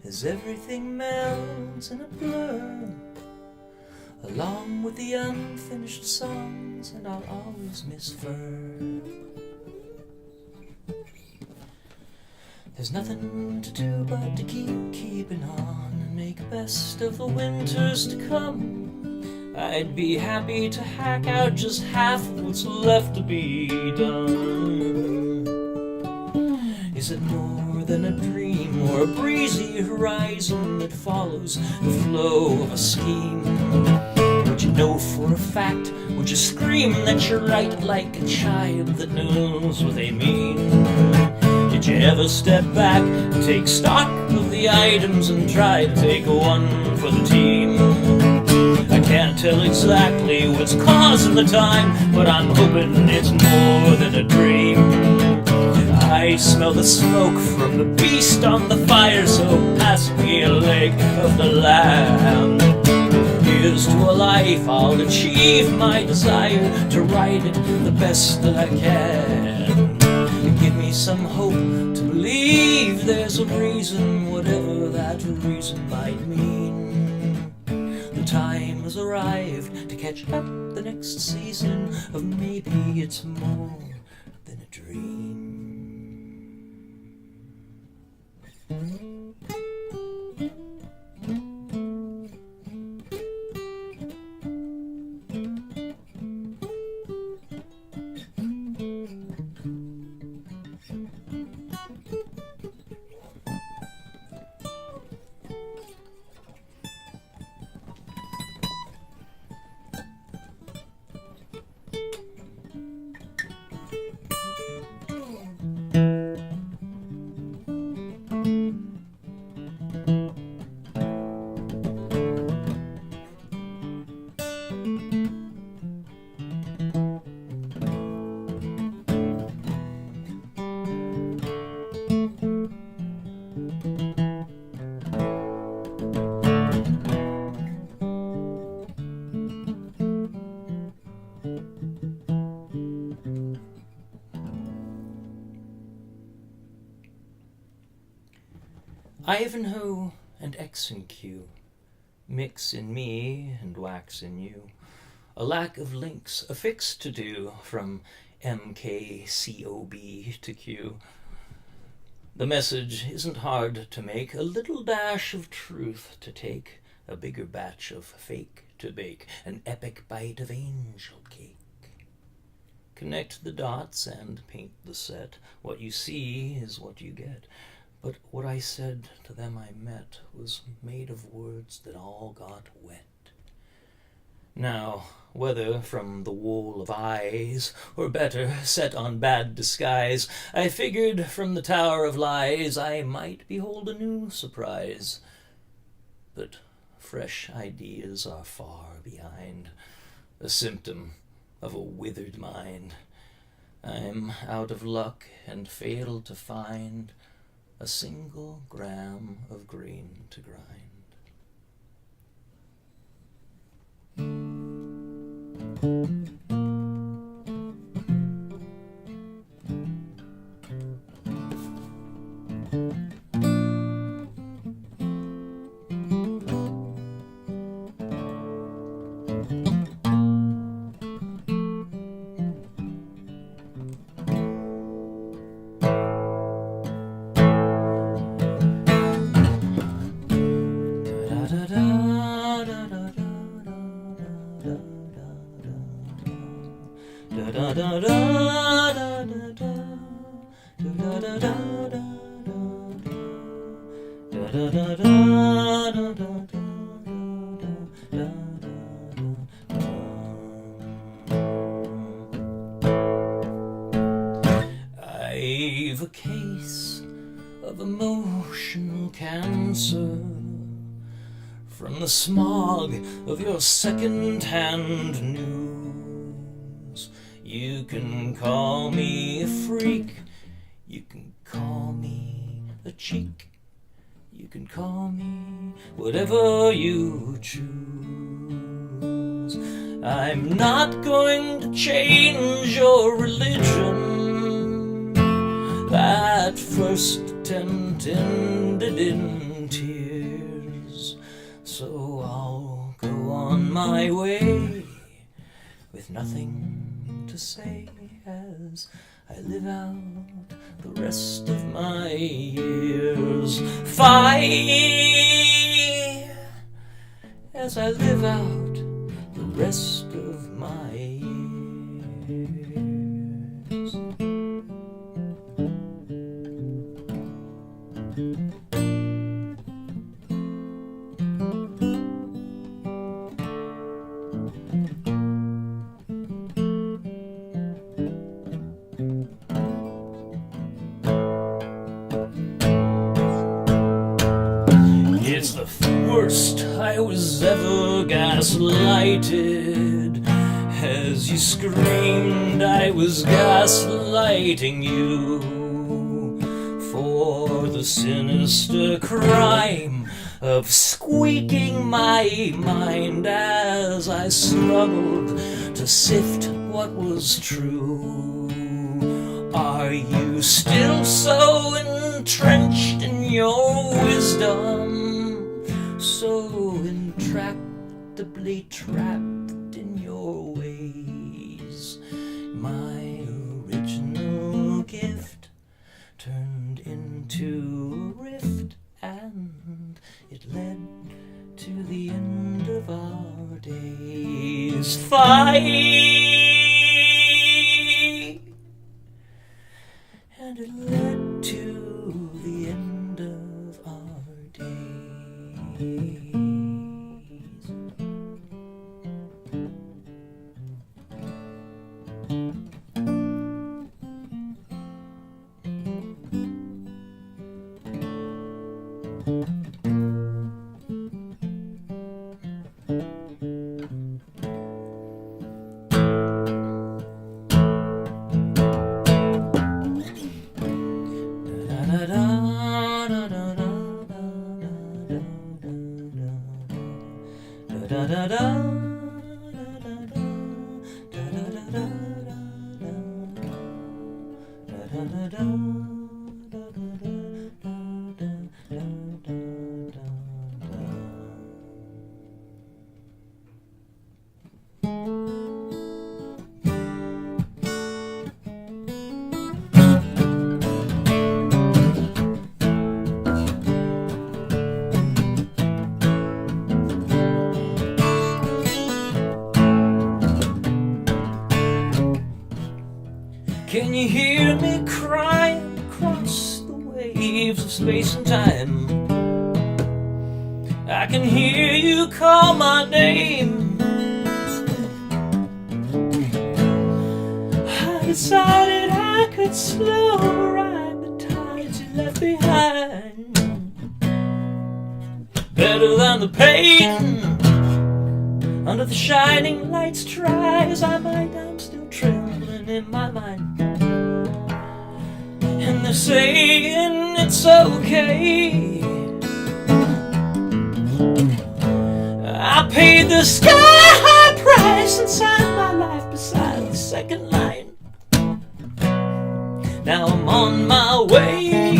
as everything melts in a blur, along with the unfinished songs, and I'll always miss fur. There's nothing to do but to keep keeping on and make best of the winters to come. I'd be happy to hack out just half what's left to be done. Is it more than a dream or a breezy horizon that follows the flow of a scheme? Would you know for a fact? Would you scream that you're right like a child that knows what they mean? Did you ever step back and take stock of the items and try to take one for the team? I can't tell exactly what's causing the time, but I'm hoping it's more than a dream. I smell the smoke from the beast on the fire, so pass me a leg of the lamb. Here's to a life I'll achieve my desire to ride it the best that I can. Give me some hope to believe there's a reason, whatever that reason might mean. The time has arrived to catch up the next season of maybe it's more than a dream. Ivanhoe and X and Q, mix in me and wax in you, a lack of links, a fix to do from MKCOB to Q. The message isn't hard to make, a little dash of truth to take, a bigger batch of fake to bake, an epic bite of angel cake. Connect the dots and paint the set, what you see is what you get. But what I said to them I met was made of words that all got wet. Now, whether from the wool of eyes, or better, set on bad disguise, I figured from the tower of lies I might behold a new surprise. But fresh ideas are far behind, a symptom of a withered mind. I'm out of luck and fail to find a single gram of grain to grind. I've a case of emotional cancer from the smog of your second-hand news. You can call me a freak, you can call me a cheek, you can call me whatever you choose. I'm not going to change your religion. That first attempt ended in tears, so I'll go on my way with nothing to say as I live out the rest of my years. Fight as I live out the rest of my years. It's the worst I was ever gaslighted. As you screamed, I was gaslighting you for the sinister crime of squeaking my mind as I struggled to sift what was true. Are you still so entrenched in your wisdom, so intractably trapped in your ways? My original gift turned into a rift, and it led to the end of our days. Fight, and it led to the end of our days. Da da da Can you hear me crying across the waves of space and time? I can hear you call my name. I decided I could slow ride the tides you left behind. Better than the pain under the shining lights. Try as I might, I'm still trembling in my mind. And they're saying it's okay. I paid the sky-high price and signed my life beside the second line. Now I'm on my way,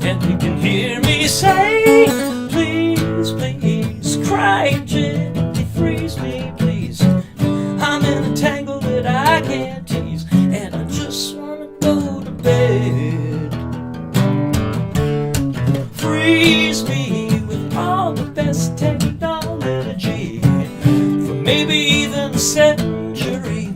and you can hear me say, please, please, cry gently, freeze me, please. I'm in a tangle that I can't tease, and I just wanna go to bed. Freeze me with all the best technology for maybe even a century.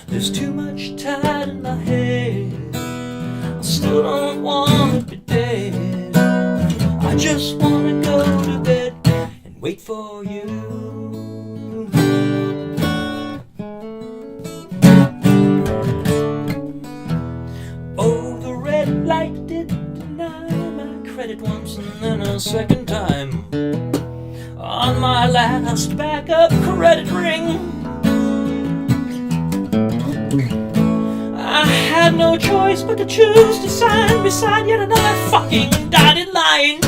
There's too much tied in my head. I still don't want to be dead. I I just wanna go to bed and wait for you. Oh, the red light did deny my credit once and then a second time. On my last backup credit ring, I had no choice but to choose to sign beside yet another fucking dotted line.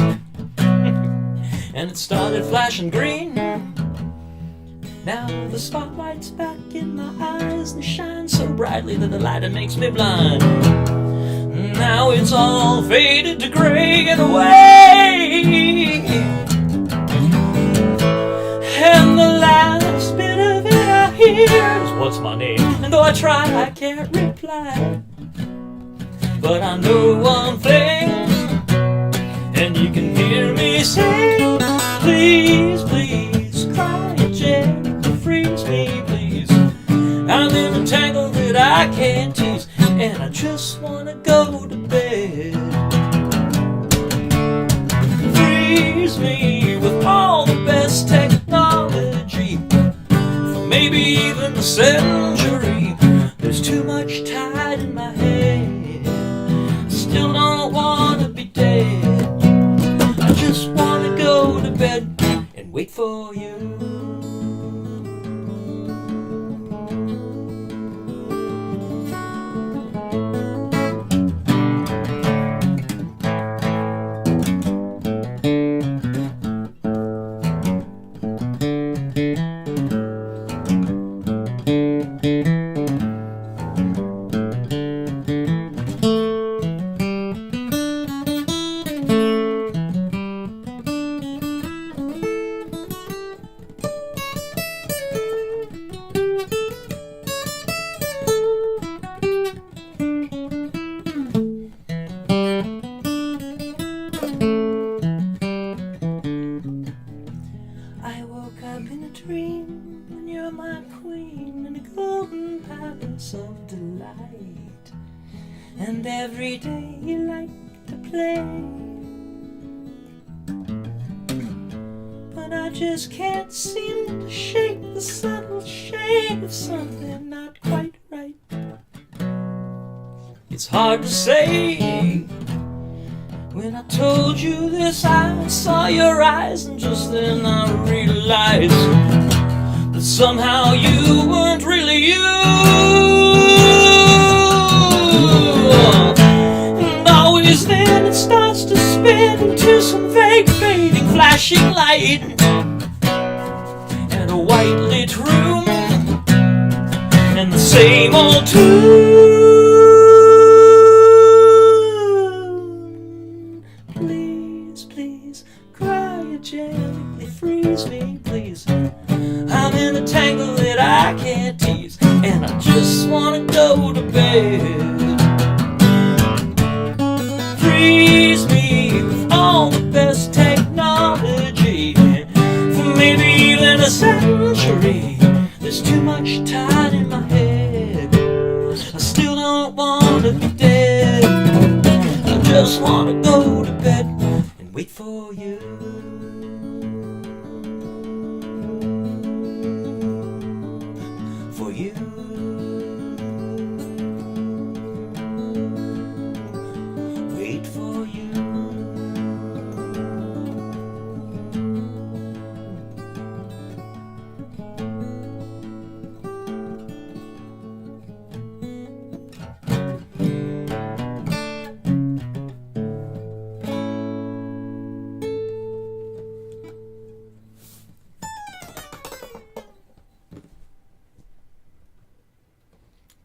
And it started flashing green. Now the spotlight's back in my eyes, they shine so brightly that the light makes me blind. Now it's all faded to gray and away, and the last bit of it I hear is, "What's my name?" And though I try, I can't reply. But I know one thing, and you can hear me say, "Please, please, cry a gently, freeze me, please. I'm in a tangle that I can't tease, and I just wanna go to bed. Freeze me with all the best technology, for maybe even a century. There's too much tied in my head, still don't wanna be dead. I just wanna go to bed and wait for you." I woke up in a dream, and you're my queen in a golden palace of delight. And every day you like to play, but I just can't seem to shake the subtle shade of something not quite right. It's hard to say. When I told you this, I saw your eyes, and just then I realized that somehow you weren't really you. And always then it starts to spin into some vague, fading, flashing light, and a white lit room, and the same old tune. Gently freeze me, please. I'm in a tangle that I can't tease, and I just wanna go to bed. Freeze me with all the best technology, for maybe even a century. There's too much tied in my head, I still don't wanna be dead. I just wanna go to bed and wait for you. For you. Wait for you.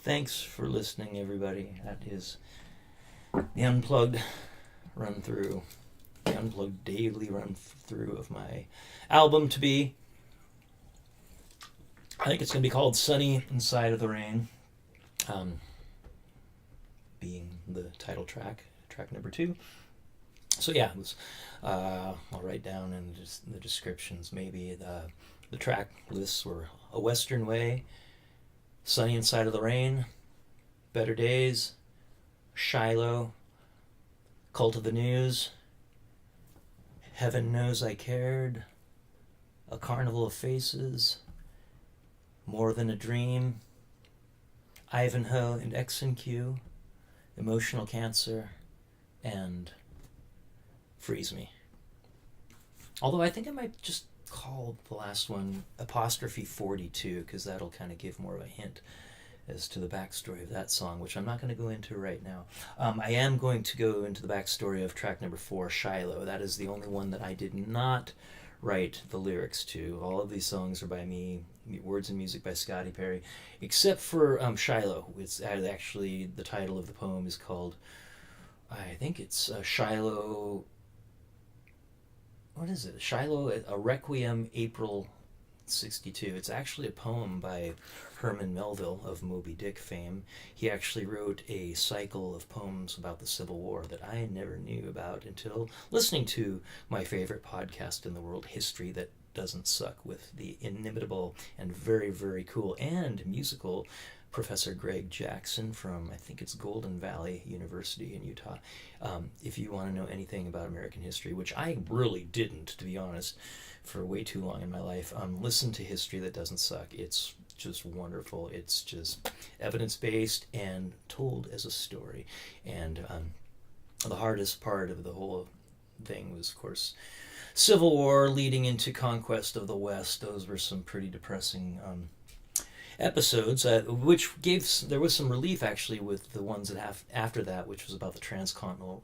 Thanks for listening, everybody. That is the unplugged run through, the unplugged daily run through of my album to be. I think it's going to be called Sunny Inside of the Rain, being the title track, track number 2. So yeah, it was, I'll write down in just the descriptions maybe the track lists were A Western Way, Sunny Inside of the Rain, Better Days, Shiloh, Cult of the News, Heaven Knows I Cared, A Carnival of Faces, More Than a Dream, Ivanhoe and X&Q, Emotional Cancer, and Freeze Me. Although I think I might just call the last one apostrophe 42, because that'll kind of give more of a hint as to the backstory of that song, which I'm not going to go into right now. I am going to go into the backstory of track number 4, Shiloh. That is the only one that I did not write the lyrics to. All of these songs are by me, words and music by Scotty Perry, except for Shiloh. It's actually, the title of the poem is called, I think it's Shiloh, what is it? Shiloh, a Requiem, April 62. It's actually a poem by Herman Melville of Moby Dick fame. He actually wrote a cycle of poems about the Civil War that I never knew about until listening to my favorite podcast in the world, History That Doesn't Suck, with the inimitable and very, very cool and musical Professor Greg Jackson from, I think it's Golden Valley University in Utah. If you want to know anything about American history, which I really didn't, to be honest, for way too long in my life, listen to History That Doesn't Suck. It's just wonderful. It's just evidence-based and told as a story. And the hardest part of the whole thing was, of course, Civil War leading into conquest of the West. Those were some pretty depressing episodes, which there was some relief actually with the ones that after that, which was about the Transcontinental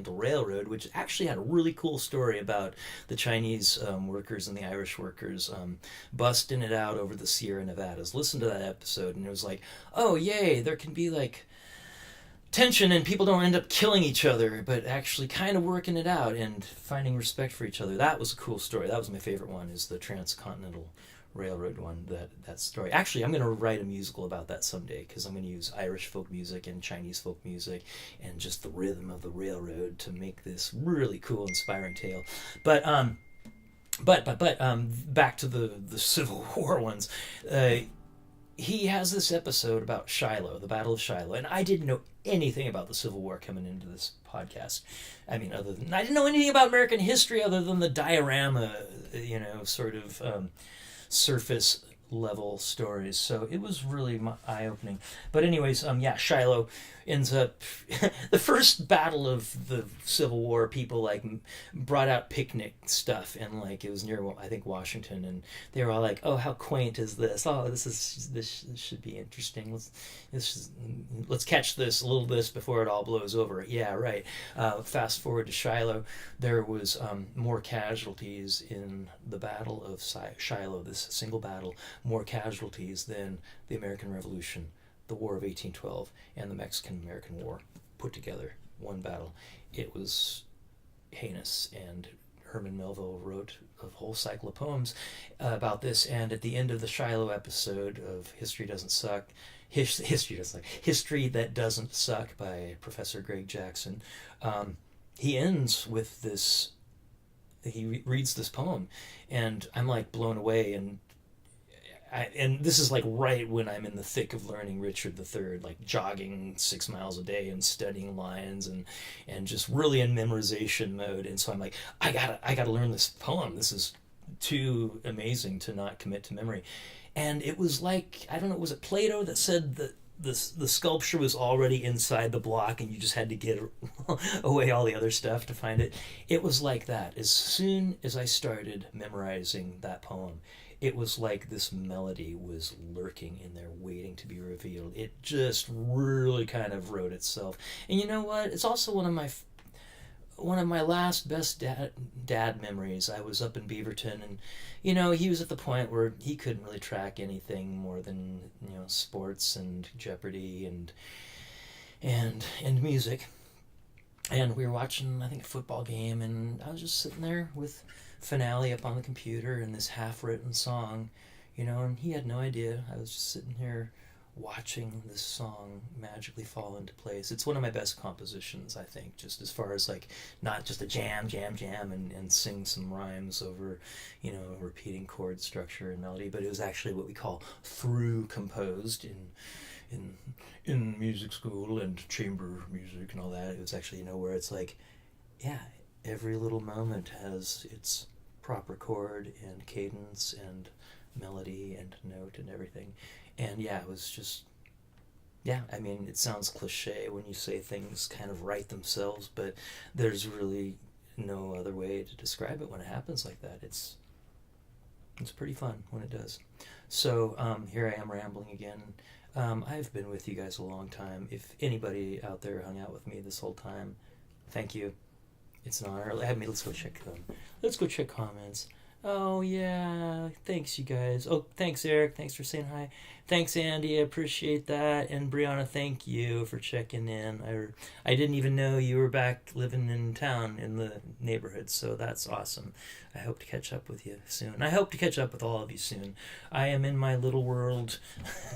Railroad, which actually had a really cool story about the Chinese workers and the Irish workers busting it out over the Sierra Nevadas. Listen to that episode, and it was like, oh yay, there can be like tension and people don't end up killing each other, but actually kind of working it out and finding respect for each other. That was a cool story. That was my favorite one, is the Transcontinental Railroad one, that story. Actually, I'm going to write a musical about that someday, because I'm going to use Irish folk music and Chinese folk music and just the rhythm of the railroad to make this really cool, inspiring tale. But back to the Civil War ones. He has this episode about Shiloh, the Battle of Shiloh, and I didn't know anything about the Civil War coming into this podcast. I mean, I didn't know anything about American history other than the diorama, sort of surface level stories. So it was really eye-opening. But anyways, Shiloh ends up the first battle of the Civil War, people like brought out picnic stuff, and like it was near, I think, Washington, and they were all like, oh, how quaint is this? Oh, this should be interesting. Let's catch this, a little this before it all blows over. Yeah, right. Fast forward to Shiloh, there was more casualties in the Battle of Shiloh, this single battle, more casualties than the American Revolution, the War of 1812, and the Mexican-American War put together, one battle. It was heinous, and Herman Melville wrote a whole cycle of poems about this, and at the end of the Shiloh episode of History Doesn't Suck, History That Doesn't Suck by Professor Greg Jackson, he ends with this, he reads this poem, and I'm like blown away, and this is like right when I'm in the thick of learning Richard III, like jogging 6 miles a day and studying lines and just really in memorization mode. And so I'm like, I gotta learn this poem. This is too amazing to not commit to memory. And it was like, I don't know, was it Plato that said that the sculpture was already inside the block and you just had to get away all the other stuff to find it? It was like that. As soon as I started memorizing that poem, it was like this melody was lurking in there, waiting to be revealed. It just really kind of wrote itself. And you know what? It's also one of my last best dad memories. I was up in Beaverton, and he was at the point where he couldn't really track anything more than sports and Jeopardy and music. And we were watching, I think, a football game, and I was just sitting there with Finale up on the computer and this half-written song, and he had no idea. I was just sitting here watching this song magically fall into place. It's one of my best compositions, I think, just as far as like not just a jam and sing some rhymes over, repeating chord structure and melody, but it was actually what we call through composed in music school and chamber music and all that. It was actually, where it's like, yeah, every little moment has its proper chord and cadence and melody and note and everything. And yeah, it was just, yeah, I mean, it sounds cliche when you say things kind of write themselves, but there's really no other way to describe it when it happens like that. It's pretty fun when it does. So here I am rambling again. I've been with you guys a long time. If anybody out there hung out with me this whole time, thank you. It's an honor. Let's go check them. Let's go check comments. Oh yeah, thanks you guys. Oh, thanks Eric. Thanks for saying hi. Thanks Andy. I appreciate that. And Brianna, thank you for checking in. I didn't even know you were back living in town in the neighborhood, so that's awesome. I hope to catch up with you soon. I hope to catch up with all of you soon. I am in my little world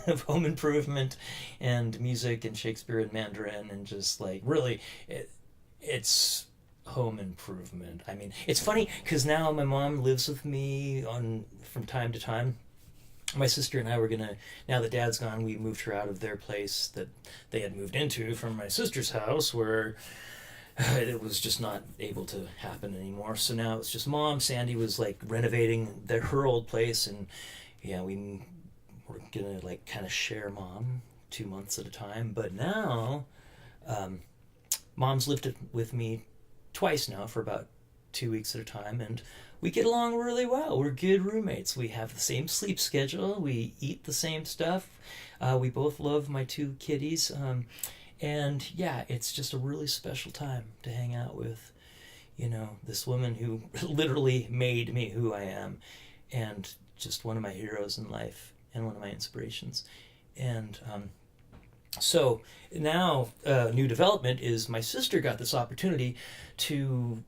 of home improvement and music and Shakespeare and Mandarin and just like really, it's home improvement. I mean, it's funny because now my mom lives with me on from time to time. My sister and I were gonna, now that Dad's gone, we moved her out of their place that they had moved into from my sister's house where it was just not able to happen anymore. So now it's just Mom. Sandy was like renovating her old place, and yeah, we're gonna like kind of share Mom 2 months at a time. But now, Mom's lived with me twice now for about 2 weeks at a time, and we get along really well. We're good roommates. We have the same sleep schedule. We eat the same stuff. We both love my two kitties. And yeah, it's just a really special time to hang out with, this woman who literally made me who I am, and just one of my heroes in life and one of my inspirations. And so now, new development is my sister got this opportunity to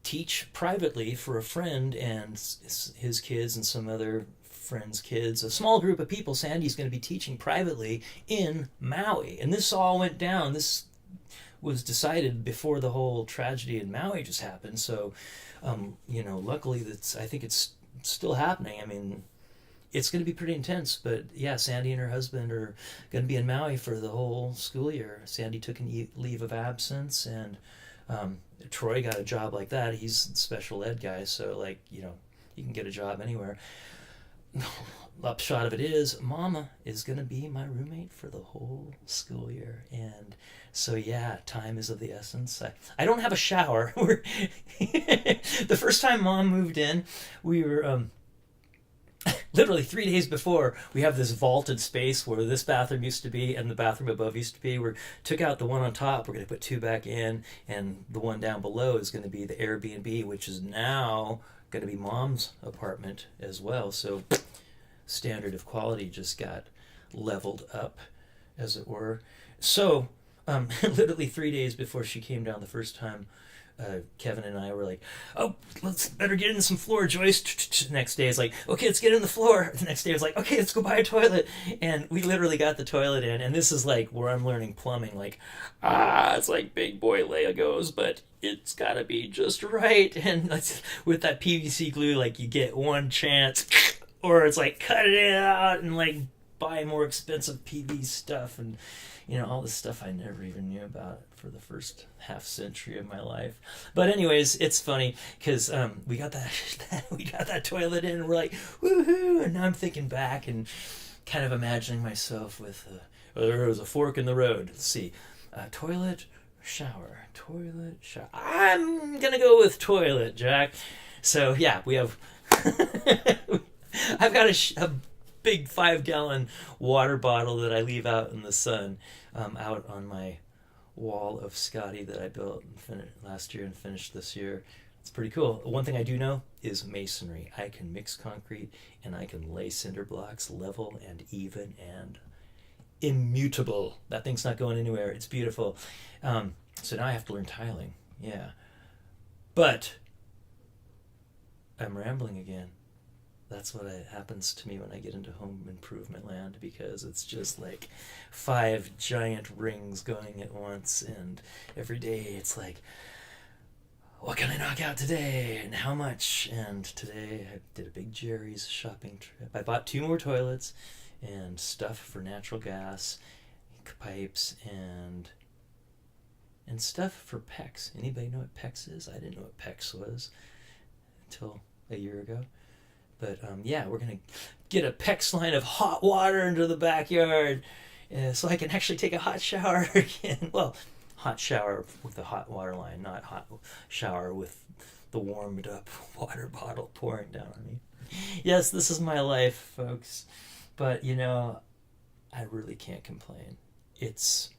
teach privately for a friend and his kids and some other friends' kids, a small group of people. Sandy's going to be teaching privately in Maui. And this all went down. This was decided before the whole tragedy in Maui just happened. So, luckily I think it's still happening. I mean, it's going to be pretty intense, but yeah, Sandy and her husband are going to be in Maui for the whole school year. Sandy took a leave of absence, and Troy got a job like that. He's a special ed guy, so you can get a job anywhere. Upshot of it is, Mama is going to be my roommate for the whole school year, and so yeah, time is of the essence. I don't have a shower. The first time Mom moved in, we were literally 3 days before, we have this vaulted space where this bathroom used to be and the bathroom above used to be. We took out the one on top. We're going to put two back in, and the one down below is going to be the Airbnb, which is now going to be Mom's apartment as well. So standard of quality just got leveled up, as it were. So literally 3 days before she came down the first time, Kevin and I were like, oh, let's better get in some floor joist. Next day it's like, okay, let's get in the floor. The next day it's like, okay, let's go buy a toilet. And we literally got the toilet in, and this is like where I'm learning plumbing. Like, it's like big boy Legos, but it's gotta be just right. And with that PVC glue, like you get one chance, or it's like cut it out and like buy more expensive PV stuff, and all this stuff I never even knew about for the first half century of my life. But anyways, it's funny because we got that toilet in, and we're like, woohoo! And now I'm thinking back and kind of imagining myself with there was a fork in the road. Let's see, toilet, shower, toilet, shower. I'm gonna go with toilet, Jack. So yeah, we have. I've got a big 5-gallon water bottle that I leave out in the sun, out on my wall of Scotty that I built last year and finished this year. It's pretty cool. One thing I do know is masonry. I can mix concrete, and I can lay cinder blocks level and even and immutable. That thing's not going anywhere. It's beautiful. So now I have to learn tiling. Yeah. But I'm rambling again. That's what happens to me when I get into home improvement land, because it's just like 5 giant rings going at once, and every day it's like, what can I knock out today and how much? And today I did a big Jerry's shopping trip. I bought 2 more toilets and stuff for natural gas, pipes, and and stuff for PEX. Anybody know what PEX is? I didn't know what PEX was until a year ago. But yeah, we're going to get a PEX line of hot water into the backyard so I can actually take a hot shower again. Well, hot shower with a hot water line, not hot shower with the warmed up water bottle pouring down on me. Yes, this is my life, folks. But, you know, I really can't complain. It's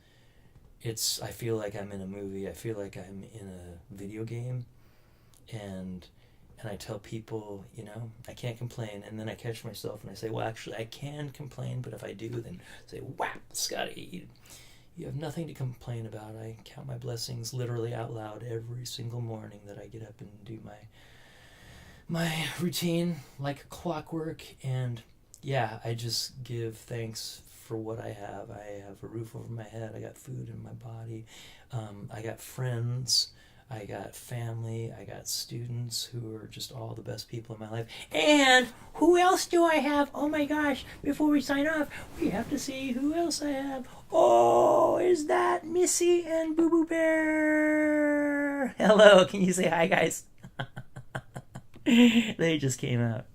I feel like I'm in a movie. I feel like I'm in a video game. And I tell people, you know, I can't complain. And then I catch myself and I say, well, actually, I can complain. But if I do, then say, whap, Scotty, you have nothing to complain about. I count my blessings literally out loud every single morning that I get up and do my routine like clockwork. And yeah, I just give thanks for what I have. I have a roof over my head. I got food in my body. I got friends. I got family. I got students who are just all the best people in my life. And who else do I have? Oh my gosh, before we sign off, we have to see who else I have. Oh, is that Missy and Boo Boo Bear? Hello, can you say hi, guys? They just came out.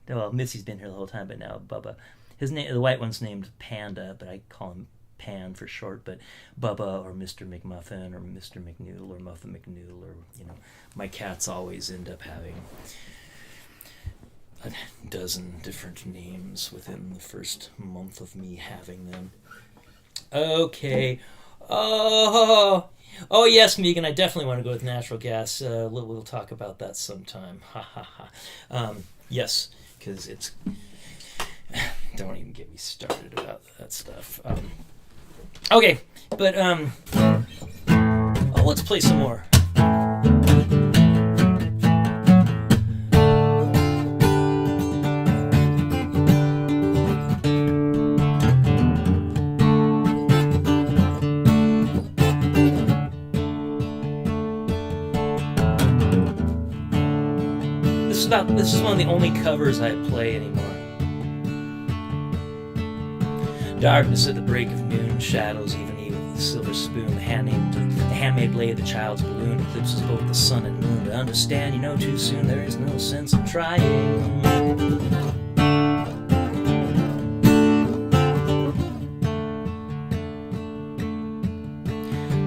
Well, Missy's been here the whole time, but now Bubba. His name, the white one's named Panda, but I call him Pan for short. But Bubba or Mr. McMuffin or Mr. McNoodle or Muffin McNoodle, or, you know, my cats always end up having a dozen different names within the first month of me having them. Okay. Oh yes, Megan, I definitely want to go with natural gas. We'll talk about that sometime. Ha ha ha. Yes, because it's... Don't even get me started about that stuff. Okay, but let's play some more. This is one of the only covers I play anymore. Darkness at the break of noon, shadows even with the silver spoon, the handmade blade, the child's balloon eclipses both the sun and moon. To understand, you know too soon, there is no sense in trying.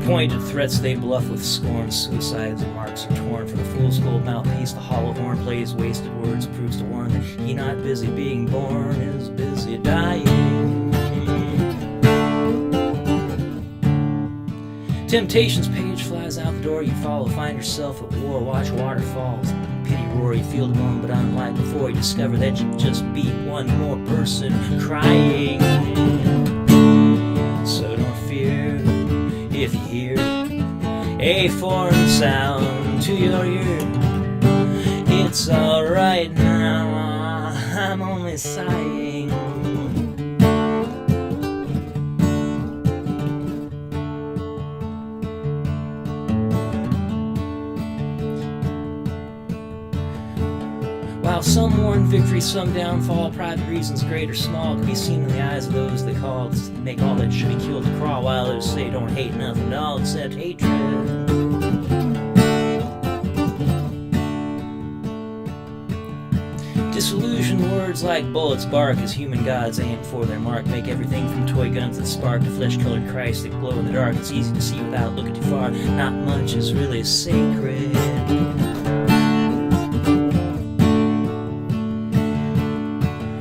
Pointed threats they bluff with scorn, suicides and marks are torn from the fool's gold mouthpiece. The hollow horn plays wasted words, proves to warn that he not busy being born is busy dying. Temptation's page flies out the door, you follow, find yourself at war, watch waterfalls, pity roar, you feel alone, but unlike before, you discover that you just beat one more person crying. So don't fear if you hear a foreign sound to your ear. It's alright now, I'm only sighing. While some mourn victory, some downfall, private reasons great or small can be seen in the eyes of those they call to make all that should be killed to crawl, while others say don't hate nothing at all except hatred. Disillusioned words like bullets bark as human gods aim for their mark, make everything from toy guns that spark to flesh-colored Christ that glow in the dark. It's easy to see without looking too far, not much is really sacred.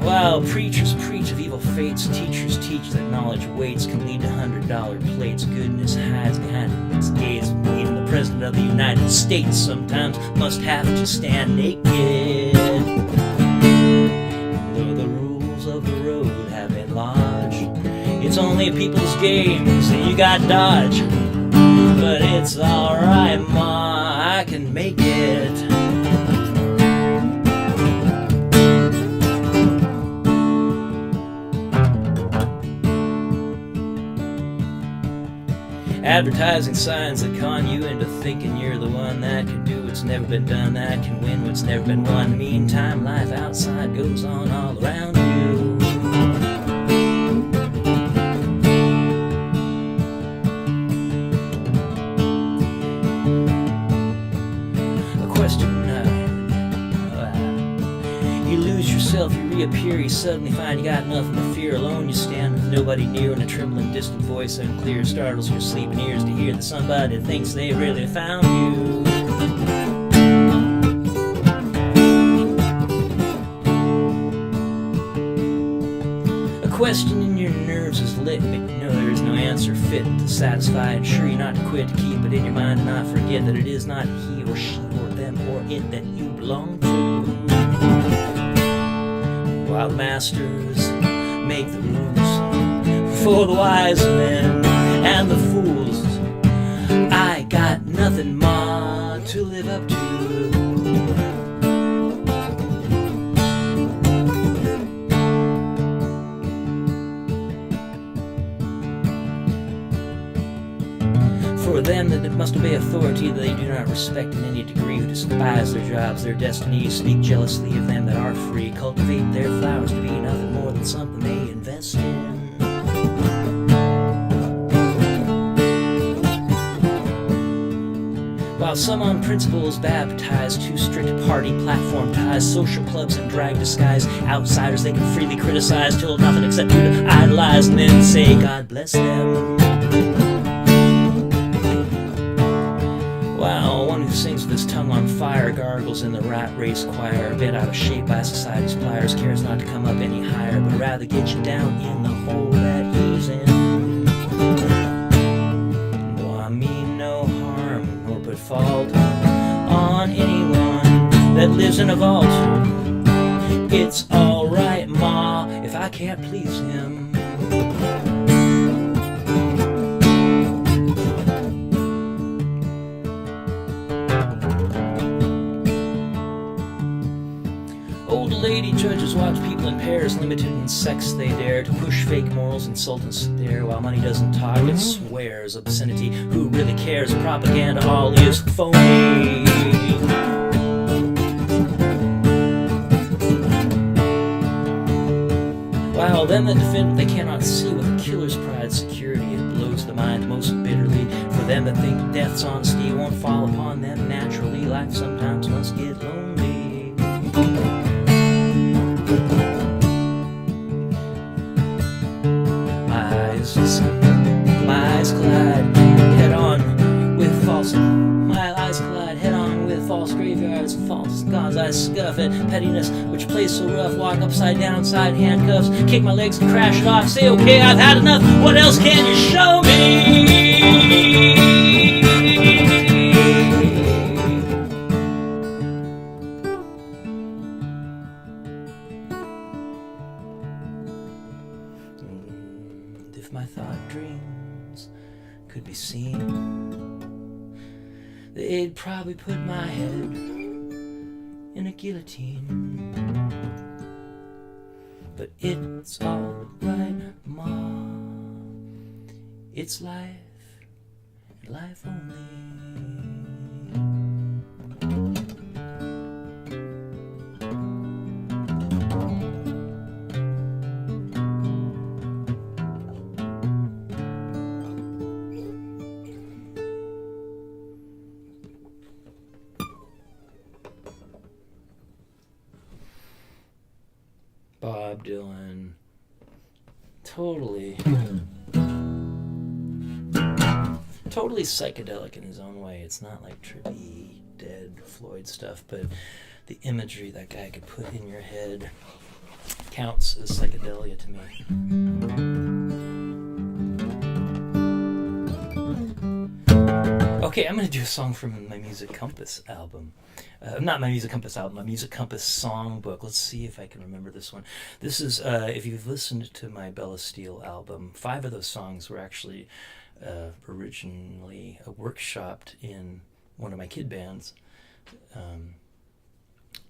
While preachers preach of evil fates, teachers teach that knowledge waits can lead to $100 plates. Goodness hides behind its gaze. Even the President of the United States sometimes must have to stand naked. Though the rules of the road have been lodged, it's only people's games and you got dodge. But it's alright, Ma, I can make it. Advertising signs that con you into thinking you're the one that can do what's never been done, that can win what's never been won. Meantime, life outside goes on all around you. yourself, you reappear, you suddenly find you got nothing to fear. Alone you stand with nobody near, and a trembling distant voice unclear startles your sleeping ears to hear that somebody thinks they really found you. A question in your nerves is lit, but you know there is no answer fit to satisfy. And sure you're not to quit, to keep it in your mind and not forget that it is not he or she or them or it that you belong to. While the masters make the rules for the wise men and the fools, I got nothing more to live up to. For them that must obey authority that they do not respect in any degree, who despise their jobs, their destiny, speak jealously of them that are free, cultivate their flowers to be nothing more than something they invest in. While some on principles baptize too strict party platform ties, social clubs in drag disguise, outsiders they can freely criticize, till nothing except to idolize and then say God bless them. Wow, one who sings with his tongue on fire, gargles in the rat race choir, bent out of shape by society's pliers, cares not to come up any higher, but rather get you down in the hole that he's in. No, I mean no harm, nor put fault on anyone that lives in a vault. It's alright, ma, if I can't please him. Old lady judges watch people in pairs, limited in sex they dare to push fake morals, insult and stare, while money doesn't talk, it swears obscenity. Who really cares? Propaganda all is phony. While them that defend what they cannot see, with a killer's pride, security, it blows the mind most bitterly. For them that think death's honesty won't fall upon them naturally, life sometimes must get lonely. My eyes collide head on with false. My eyes collide head on with false graveyards, false gods. I scuff at pettiness, which plays so rough. Walk upside down, side handcuffs, kick my legs and crash it off. Say, okay, I've had enough. What else can you show me? If my thought dreams could be seen, they'd probably put my head in a guillotine. But it's all right, ma. It's life, and life only. Bob Dylan, totally psychedelic in his own way. It's not like trippy, dead Floyd stuff, but the imagery that guy could put in your head counts as psychedelia to me. Okay, I'm going to do a song from my Music Compass album. Not my Music Compass album, my Music Compass songbook. Let's see if I can remember this one. This is, if you've listened to my Bella Steel album, 5 of those songs were actually originally workshopped in one of my kid bands.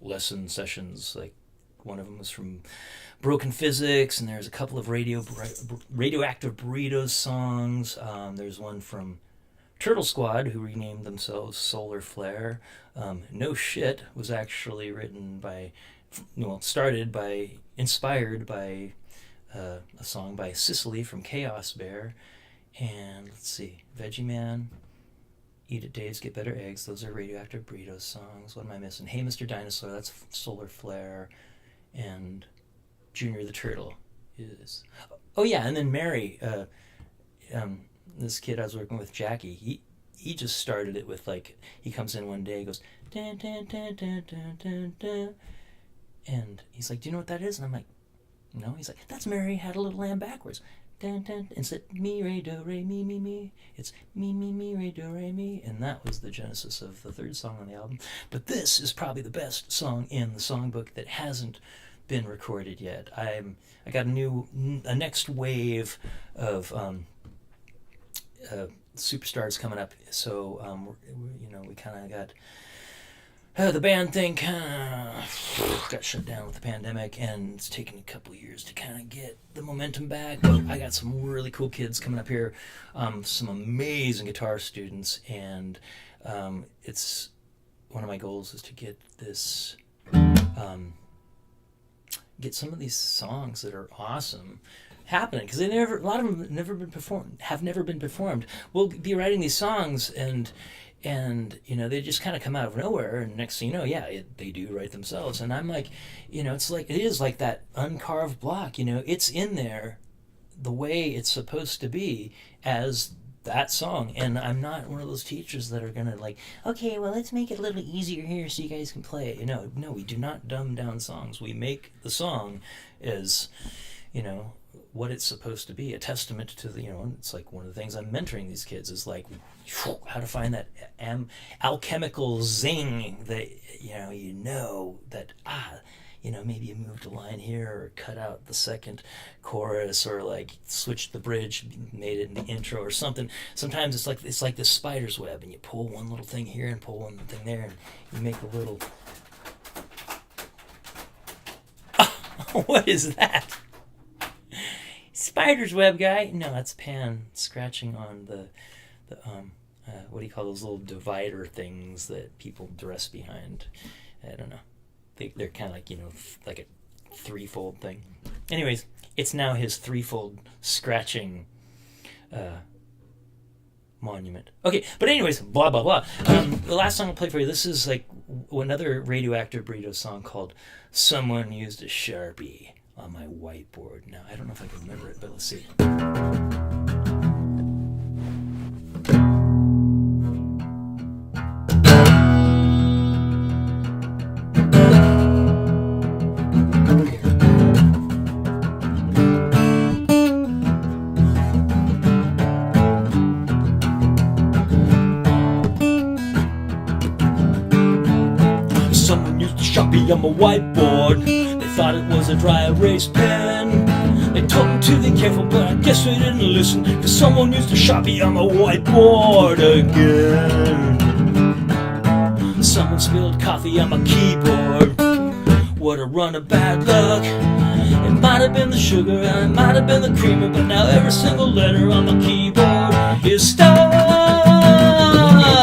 Lesson sessions, like one of them was from Broken Physics, and there's a couple of Radioactive Burritos songs. There's one from Turtle Squad, who renamed themselves Solar Flare. No Shit was actually inspired by a song by Sicily from Chaos Bear. And let's see, Veggie Man, Eat It Days, Get Better Eggs, those are Radioactive Burritos songs. What am I missing? Hey Mr. Dinosaur, that's Solar Flare. and Junior the Turtle is... Oh yeah, and then Mary, this kid I was working with, Jackie, he just started it with, like, he comes in one day, he goes, dun, dun, dun, dun, dun, dun, dun. And he's like, do you know what that is? And I'm like, no. He's like, that's Mary Had a Little Lamb backwards. Dun, dun. Instead, mi, re, do, re, mi, mi, mi. It's mi, mi, mi, re, do, re, mi. And that was the genesis of the third song on the album. But this is probably the best song in the songbook that hasn't been recorded yet. I got a next wave of superstars coming up. So, we kind of got... the band thing kind of got shut down with the pandemic, and it's taken a couple of years to kind of get the momentum back. But I got some really cool kids coming up here, some amazing guitar students, and it's one of my goals is to get this, get some of these songs that are awesome happening, because a lot of them have never been performed. We'll be writing these songs and they just kind of come out of nowhere, and next thing you know, they do write themselves. And I'm like, it is like that uncarved block, it's in there the way it's supposed to be as that song. And I'm not one of those teachers that are gonna like, okay, well, let's make it a little easier here so you guys can play it. No, we do not dumb down songs. We make the song as, what it's supposed to be, a testament to the, it's like one of the things I'm mentoring these kids is like how to find that alchemical zing that, that, maybe you moved a line here or cut out the second chorus or like switched the bridge, made it in the intro or something. Sometimes it's like this spider's web, and you pull one little thing here and pull one thing there, and you make a little... What is that? Spider's web, guy? No, that's Pan scratching on the what do you call those little divider things that people dress behind? I don't know. They're kind of like, like a threefold thing. Anyways, it's now his threefold scratching monument. Okay, but anyways, blah, blah, blah. The last song I'll play for you, this is like another Radioactive Burrito song called Someone Used a Sharpie on My Whiteboard. Now, I don't know if I can remember it, but let's see. Someone used a Sharpie on my whiteboard. They thought it was a dry erase pen. They told me to be careful, but I guess they didn't listen, 'cause someone used a Sharpie on my whiteboard again. Someone spilled coffee on my keyboard. What a run of bad luck. It might have been the sugar and it might have been the creamer, but now every single letter on my keyboard is stuck.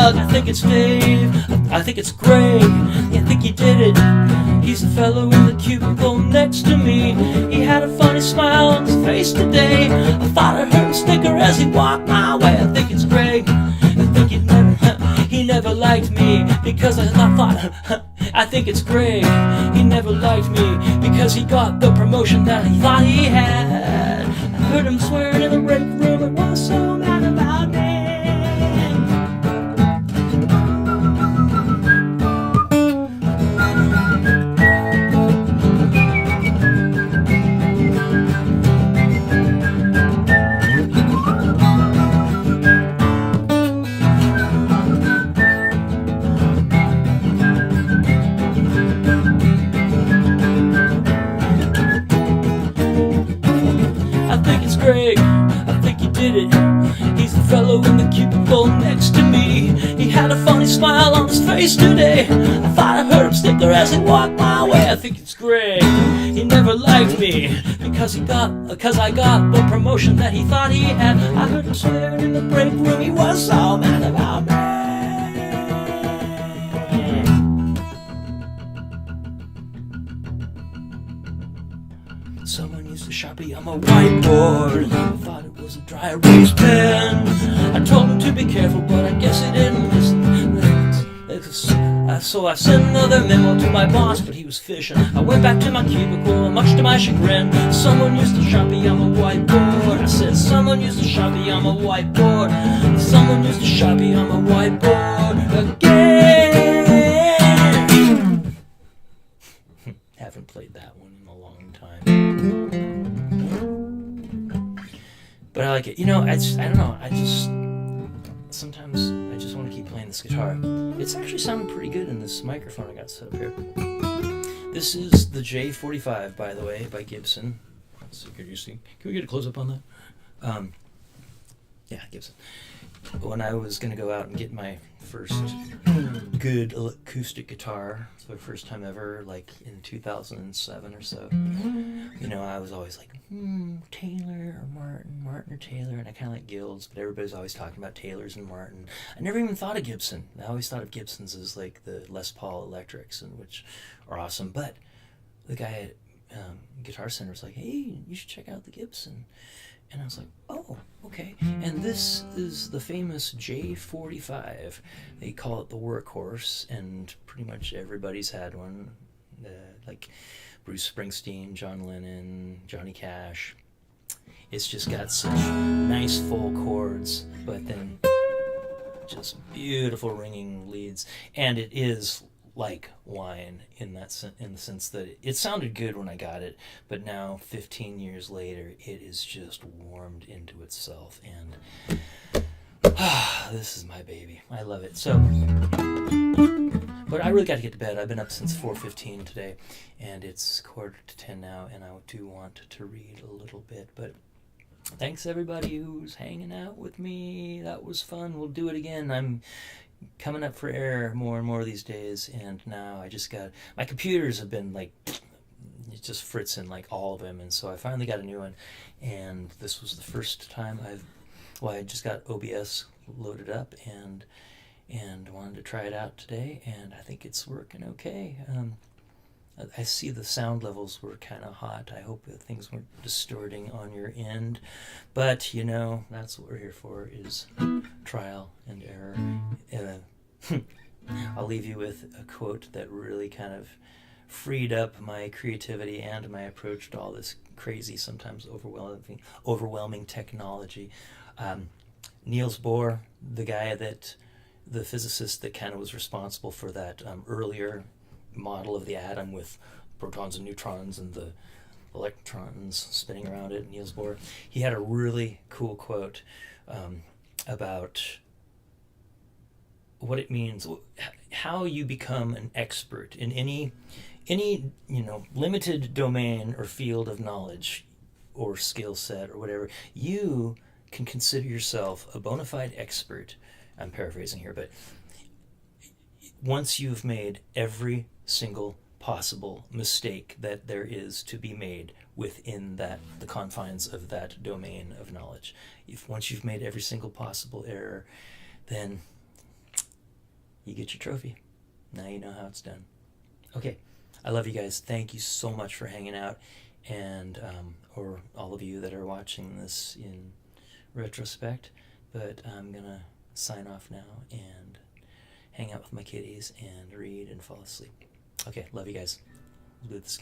I think it's Dave, I think it's Greg, I think he did it. He's the fellow in the cubicle next to me. He had a funny smile on his face today. I thought I heard him snicker as he walked my way. I think it's Greg, I think he never liked me because I thought I think it's Greg, he never liked me because he got the promotion that he thought he had. I heard him swearing in the break room and was so mad about me. Greg, I think he did it. He's the fellow in the cubicle next to me. He had a funny smile on his face today. I thought I heard him snicker as he walked my way. I think it's Greg, he never liked me because I got the promotion that he thought he had. I heard him swearing in the break room, he was so mad about me. Someone used a Sharpie on my whiteboard. I thought it was a dry erase pen. I told him to be careful, but I guess he didn't listen. So I sent another memo to my boss, but he was fishing. I went back to my cubicle, much to my chagrin. Someone used to Sharpie on my whiteboard. I said, someone used to Sharpie on my whiteboard. Someone used to Sharpie on my whiteboard again. Haven't played that one in a long time. But I like it. You know, I don't know. Sometimes I just want to keep playing this guitar. It's actually sounding pretty good in this microphone I got set up here. This is the J45, by the way, by Gibson. So can you see? Can we get a close-up on that? Yeah, Gibson. When I was going to go out and get my first good acoustic guitar, for the first time ever, like in 2007 or so, you know, I was always like, Taylor or Martin or Taylor, and I kind of like Guilds, but everybody's always talking about Taylors and Martin. I never even thought of Gibson. I always thought of Gibsons as like the Les Paul Electrics, and which are awesome, but the guy at Guitar Center was like, hey, you should check out the Gibson. And I was like, oh, okay. And this is the famous J45. They call it the workhorse, and pretty much everybody's had one. Like Bruce Springsteen, John Lennon, Johnny Cash. It's just got such nice full chords, but then just beautiful ringing leads. And it is like wine in the sense that it sounded good when I got it, but now 15 years later it is just warmed into itself, and this is my baby. I love it. So, but I really got to get to bed. I've been up since 4:15 today, and it's 9:45 now, and I do want to read a little bit, but thanks everybody who's hanging out with me. That was fun. We'll do it again. I'm coming up for air more and more these days, and now I just got, my computers have been like, it's just fritzing like all of them, and so I finally got a new one, and this was the first time I just got OBS loaded up, and wanted to try it out today, and I think it's working okay. I see the sound levels were kind of hot. I hope that things weren't distorting on your end. But, you know, that's what we're here for, is trial and error. I'll leave you with a quote that really kind of freed up my creativity and my approach to all this crazy, sometimes overwhelming technology. Niels Bohr, the physicist that kind of was responsible for that earlier model of the atom with protons and neutrons and the electrons spinning around it, Niels Bohr, he had a really cool quote about what it means, how you become an expert in any limited domain or field of knowledge or skill set or whatever. You can consider yourself a bona fide expert. I'm paraphrasing here, but once you've made every single possible mistake that there is to be made within the confines of that domain of knowledge. Once you've made every single possible error, then you get your trophy. Now you know how it's done. Okay, I love you guys. Thank you so much for hanging out, and or all of you that are watching this in retrospect. But I'm gonna sign off now and hang out with my kitties and read and fall asleep. Okay, love you guys. We'll do this again.